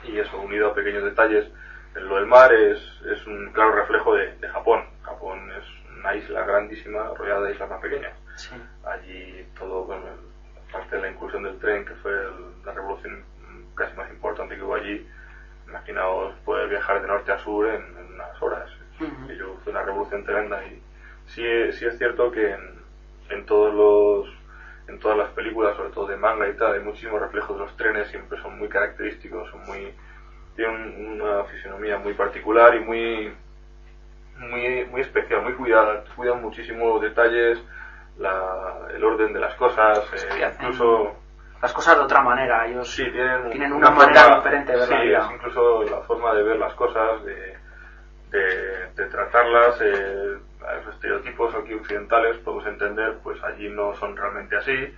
Y eso, unido a pequeños detalles, lo del mar es un claro reflejo de Japón. Japón es una isla grandísima rodeada de islas más pequeñas. Sí. Allí todo, bueno, aparte de la incursión del tren, que fue la revolución casi más importante que hubo allí, imaginaos poder viajar de norte a sur en unas horas. Fue una revolución tremenda y sí es cierto que en todas las películas, sobre todo de manga y tal, hay muchísimos reflejos de los trenes, siempre son muy característicos, tienen una fisonomía muy particular y muy especial, muy cuidada, cuidan muchísimos detalles, el orden de las cosas, incluso las cosas de otra manera. Ellos sí, tienen una manera diferente de ver la vida. Sí, incluso la forma de ver las cosas, de tratarlas, los estereotipos aquí occidentales, podemos entender, pues allí no son realmente así.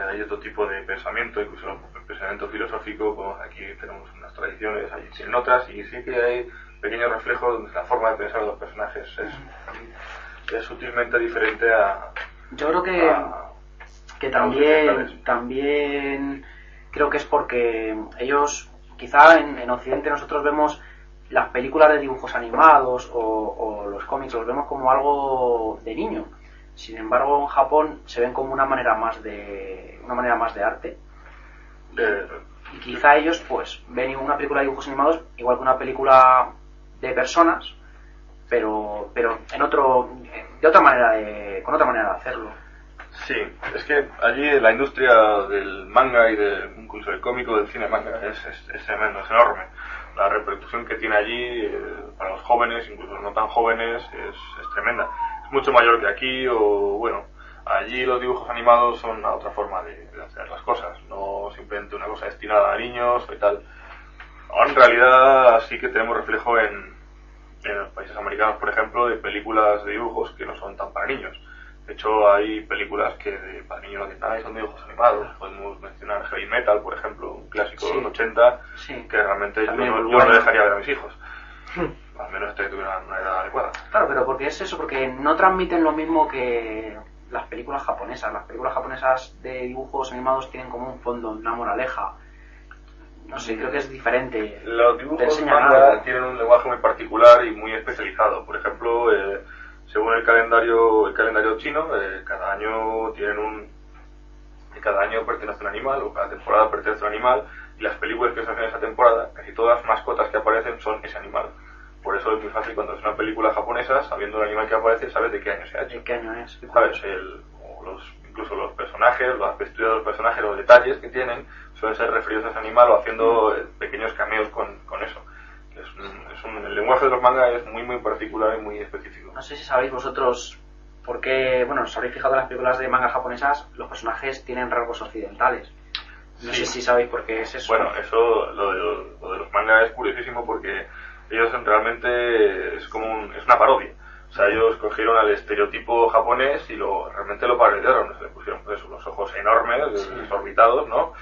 Hay otro tipo de pensamiento, incluso el pensamiento filosófico, pues aquí tenemos unas tradiciones, allí tienen otras, y sí que hay pequeños reflejos donde la forma de pensar de los personajes es sutilmente diferente a... Yo creo que también creo que es porque ellos, quizá en Occidente nosotros vemos las películas de dibujos animados o los cómics, los vemos como algo de niño. Sin embargo, en Japón se ven como una manera más de arte. Y quizá ellos pues ven una película de dibujos animados igual que una película de personas, pero con otra manera de hacerlo. Sí, es que allí la industria del manga y incluso del cómico, del cine manga es tremendo, es enorme. La repercusión que tiene allí para los jóvenes, incluso los no tan jóvenes, es tremenda. Es mucho mayor que aquí, o bueno, allí los dibujos animados son otra forma de hacer las cosas, no simplemente una cosa destinada a niños y tal. Ahora en realidad sí que tenemos reflejo en los países americanos, por ejemplo, de películas de dibujos que no son tan para niños. De hecho, hay películas que para niños no tienen nada y son dibujos animados. Podemos mencionar Heavy Metal, por ejemplo, un clásico de los 80, que realmente yo no le dejaría ver a mis hijos. Al menos que tuvieran una edad adecuada. Claro, pero porque es eso, porque no transmiten lo mismo que las películas japonesas. Las películas japonesas de dibujos animados tienen como un fondo, una moraleja. No sé, creo que es diferente. Los dibujos manga tienen un lenguaje muy particular y muy especializado. Por ejemplo, según el calendario chino, cada año pertenece a un animal, o cada temporada pertenece a un animal, y las películas que se hacen en esa temporada, casi todas las mascotas que aparecen son ese animal. Por eso es muy fácil cuando es una película japonesa, sabiendo el animal que aparece, sabes de qué año se ha hecho. ¿De qué año es? ¿Sabes? Incluso los personajes, las vesturas de los personajes, los detalles que tienen, suelen ser referidos a ese animal o haciendo pequeños cameos con eso. El lenguaje de los mangas es muy muy particular y muy específico. No sé si sabéis vosotros por qué, bueno, os habréis fijado en las películas de mangas japonesas, los personajes tienen rasgos occidentales. No sé si sabéis por qué es eso. Bueno, lo de los mangas es curiosísimo porque ellos realmente es una parodia. O sea, ellos cogieron al estereotipo japonés y realmente lo parodiaron. Se le pusieron pues, los ojos enormes, desorbitados, ¿no?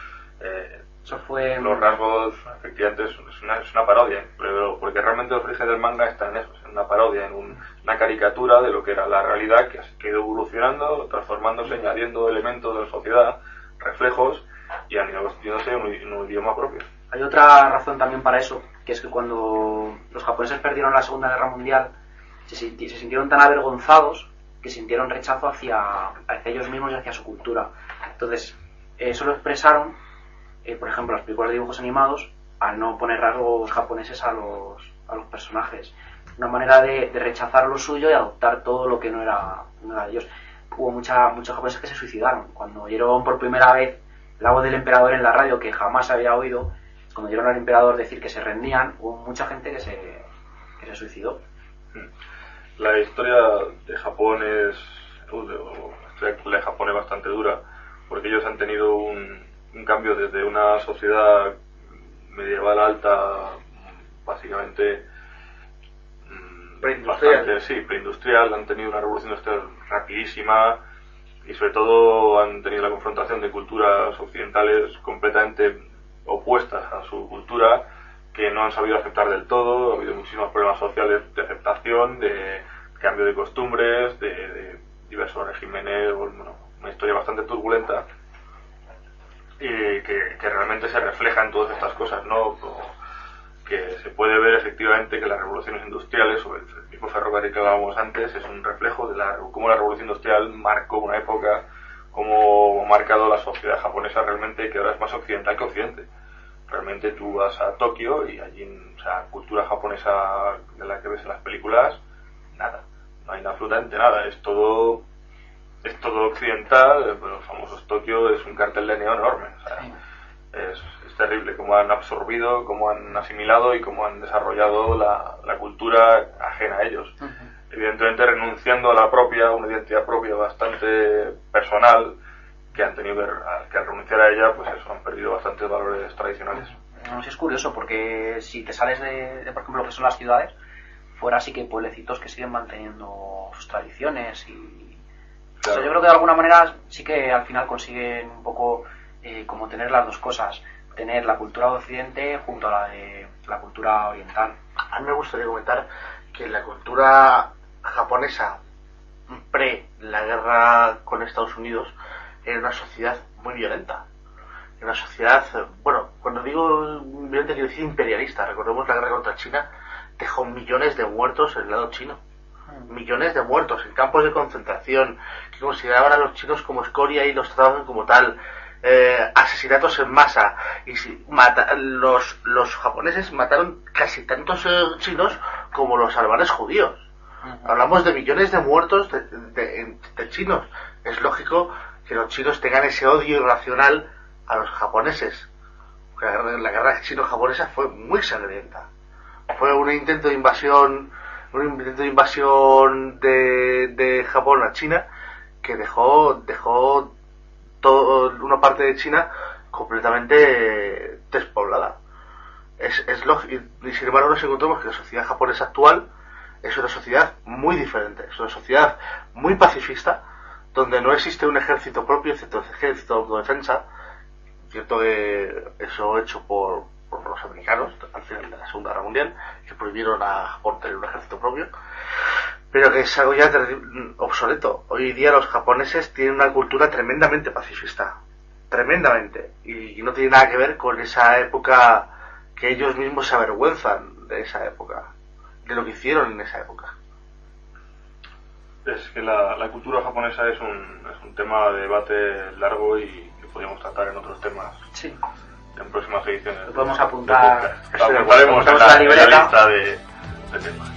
Eso fue... Los rasgos, efectivamente, es una parodia, pero porque realmente los orígenes del manga están en eso, en una parodia, en una caricatura de lo que era la realidad que ha ido evolucionando, transformándose, añadiendo elementos de la sociedad, reflejos, y han ido constituyéndose en un idioma propio. Hay otra razón también para eso, que es que cuando los japoneses perdieron la Segunda Guerra Mundial, se sintieron tan avergonzados que sintieron rechazo hacia ellos mismos y hacia su cultura. Entonces, eso lo expresaron, por ejemplo, las películas de dibujos animados, al no poner rasgos japoneses a los personajes. Una manera de rechazar lo suyo y adoptar todo lo que no era de ellos. Hubo muchos japoneses que se suicidaron. Cuando oyeron por primera vez la voz del emperador en la radio, que jamás había oído, cuando oyeron al emperador decir que se rendían, hubo mucha gente que que se suicidó. La historia de Japón la historia de Japón es bastante dura, porque ellos han tenido un cambio desde una sociedad medieval alta, básicamente preindustrial, han tenido una revolución industrial rapidísima y sobre todo han tenido la confrontación de culturas occidentales completamente opuestas a su cultura, que no han sabido aceptar del todo. Ha habido muchísimos problemas sociales de aceptación, de cambio de costumbres, de diversos regímenes, bueno, una historia bastante turbulenta y que realmente se refleja en todas estas cosas, ¿no? Que se puede ver efectivamente que las revoluciones industriales, o el mismo ferrocarril que hablábamos antes, es un reflejo de cómo la revolución industrial marcó una época, cómo ha marcado la sociedad japonesa realmente, que ahora es más occidental que occidente. Realmente tú vas a Tokio y allí, o sea, cultura japonesa de la que ves en las películas, nada, no hay absolutamente nada, es todo occidental. Los famosos Tokio es un cartel de neón enorme, o sea, es terrible cómo han absorbido, cómo han asimilado y cómo han desarrollado la cultura ajena a ellos. Evidentemente renunciando a una identidad propia bastante personal, que han tenido que al renunciar a ella, pues eso, han perdido bastantes valores tradicionales. Es curioso porque si te sales de por ejemplo, lo que son las ciudades, fuera sí que hay pueblecitos que siguen manteniendo sus tradiciones y claro. O sea, yo creo que de alguna manera sí que al final consiguen un poco como tener las dos cosas, tener la cultura de Occidente junto a la de la cultura oriental. A mí me gustaría comentar que la cultura japonesa pre la guerra con Estados Unidos era una sociedad muy violenta. Era una sociedad, bueno, cuando digo violenta quiero decir imperialista. Recordemos la guerra contra China, dejó millones de muertos en el lado chino. Millones de muertos en campos de concentración, que consideraban a los chinos como escoria y los trataban como tal. Asesinatos en masa. Y los japoneses mataron casi tantos chinos como los alemanes judíos. Hablamos de millones de muertos de chinos. Es lógico que los chinos tengan ese odio irracional a los japoneses. La guerra chino-japonesa fue muy sangrienta. Fue un intento de invasión de Japón a China que dejó una parte de China completamente despoblada. Es lógico, y sin embargo nos encontramos que la sociedad japonesa actual es una sociedad muy diferente, es una sociedad muy pacifista, donde no existe un ejército propio, excepto el ejército de autodefensa, cierto que eso hecho por los americanos al final de la Segunda Guerra Mundial, que prohibieron a Japón tener un ejército propio, pero que es algo ya obsoleto. Hoy día los japoneses tienen una cultura tremendamente pacifista, tremendamente, y no tiene nada que ver con esa época que ellos mismos se avergüenzan de esa época, de lo que hicieron en esa época. Es que la cultura japonesa es un tema de debate largo y que podríamos tratar en otros temas. Sí. En próximas ediciones. Lo podemos apuntar. Lo apuntaremos en la lista de temas.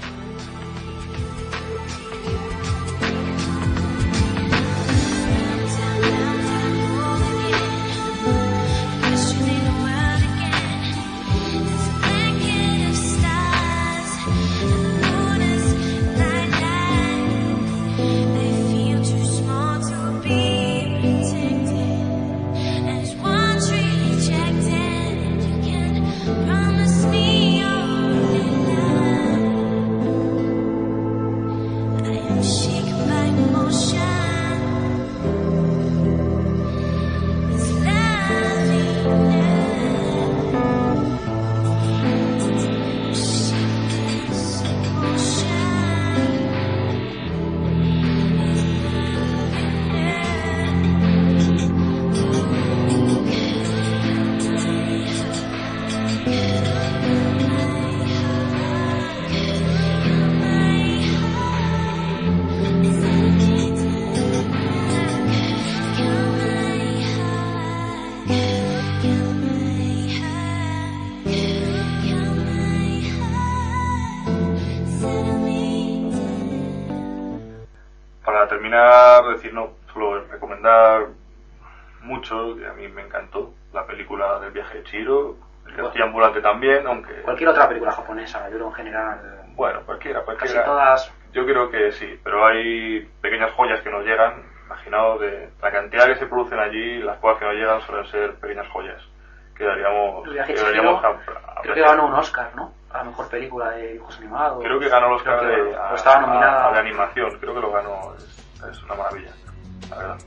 Solo recomendar mucho, que a mí me encantó, la película del viaje de Chihiro, el castillo ambulante también, aunque... Cualquier otra película japonesa, yo creo en general... Bueno, cualquiera. Casi todas. Yo creo que sí, pero hay pequeñas joyas que nos llegan. Imaginaos de la cantidad que se producen allí, las cosas que nos llegan suelen ser pequeñas joyas. Que deberíamos creo que ganó un Oscar, ¿no? A la mejor película de dibujos animados. Creo que ganó el Oscar estaba nominada a de animación. Creo que lo ganó. Es una maravilla, la verdad.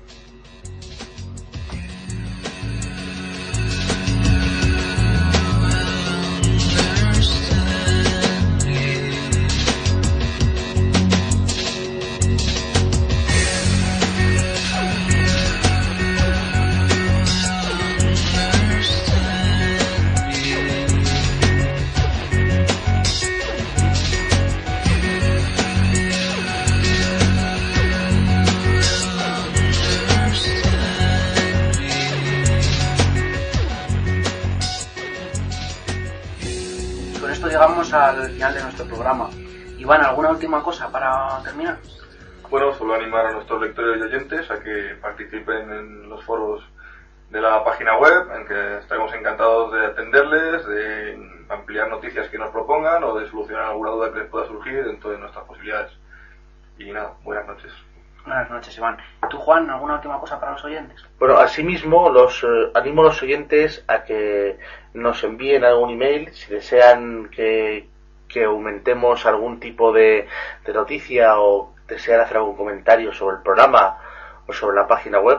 Llegamos al final de nuestro programa. Iván, ¿alguna última cosa para terminar? Bueno, solo animar a nuestros lectores y oyentes a que participen en los foros de la página web, en que estaremos encantados de atenderles, de ampliar noticias que nos propongan o de solucionar alguna duda que les pueda surgir dentro de nuestras posibilidades. Y nada, buenas noches. Buenas noches, Iván. ¿Tú, Juan, alguna última cosa para los oyentes? Bueno, asimismo, animo a los oyentes a que nos envíen algún email si desean que aumentemos algún tipo de noticia o desean hacer algún comentario sobre el programa o sobre la página web.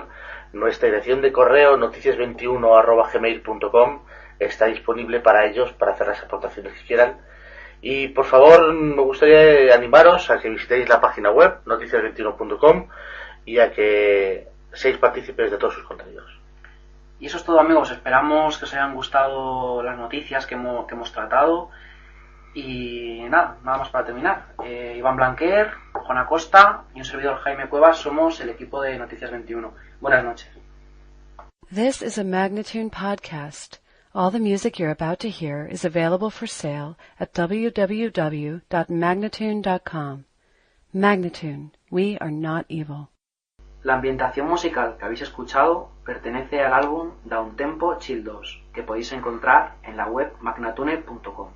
Nuestra dirección de correo noticias21@gmail.com está disponible para ellos para hacer las aportaciones que quieran. Y por favor, me gustaría animaros a que visitéis la página web noticias21.com y a que seáis partícipes de todos sus contenidos. Y eso es todo, amigos. Esperamos que os hayan gustado las noticias que hemos tratado. Y nada más para terminar. Iván Blanquer, Juan Acosta y un servidor, Jaime Cuevas, somos el equipo de Noticias 21. Buenas noches. This is a Magnatune podcast. All the music you're about to hear is available for sale at www.magnatune.com. Magnatune, we are not evil. La ambientación musical que habéis escuchado pertenece al álbum Downtempo Chill 2, que podéis encontrar en la web magnatune.com.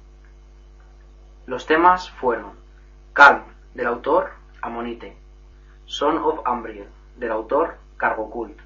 Los temas fueron Calm, del autor Amonite, Son of Umbriel, del autor Cargo Cult,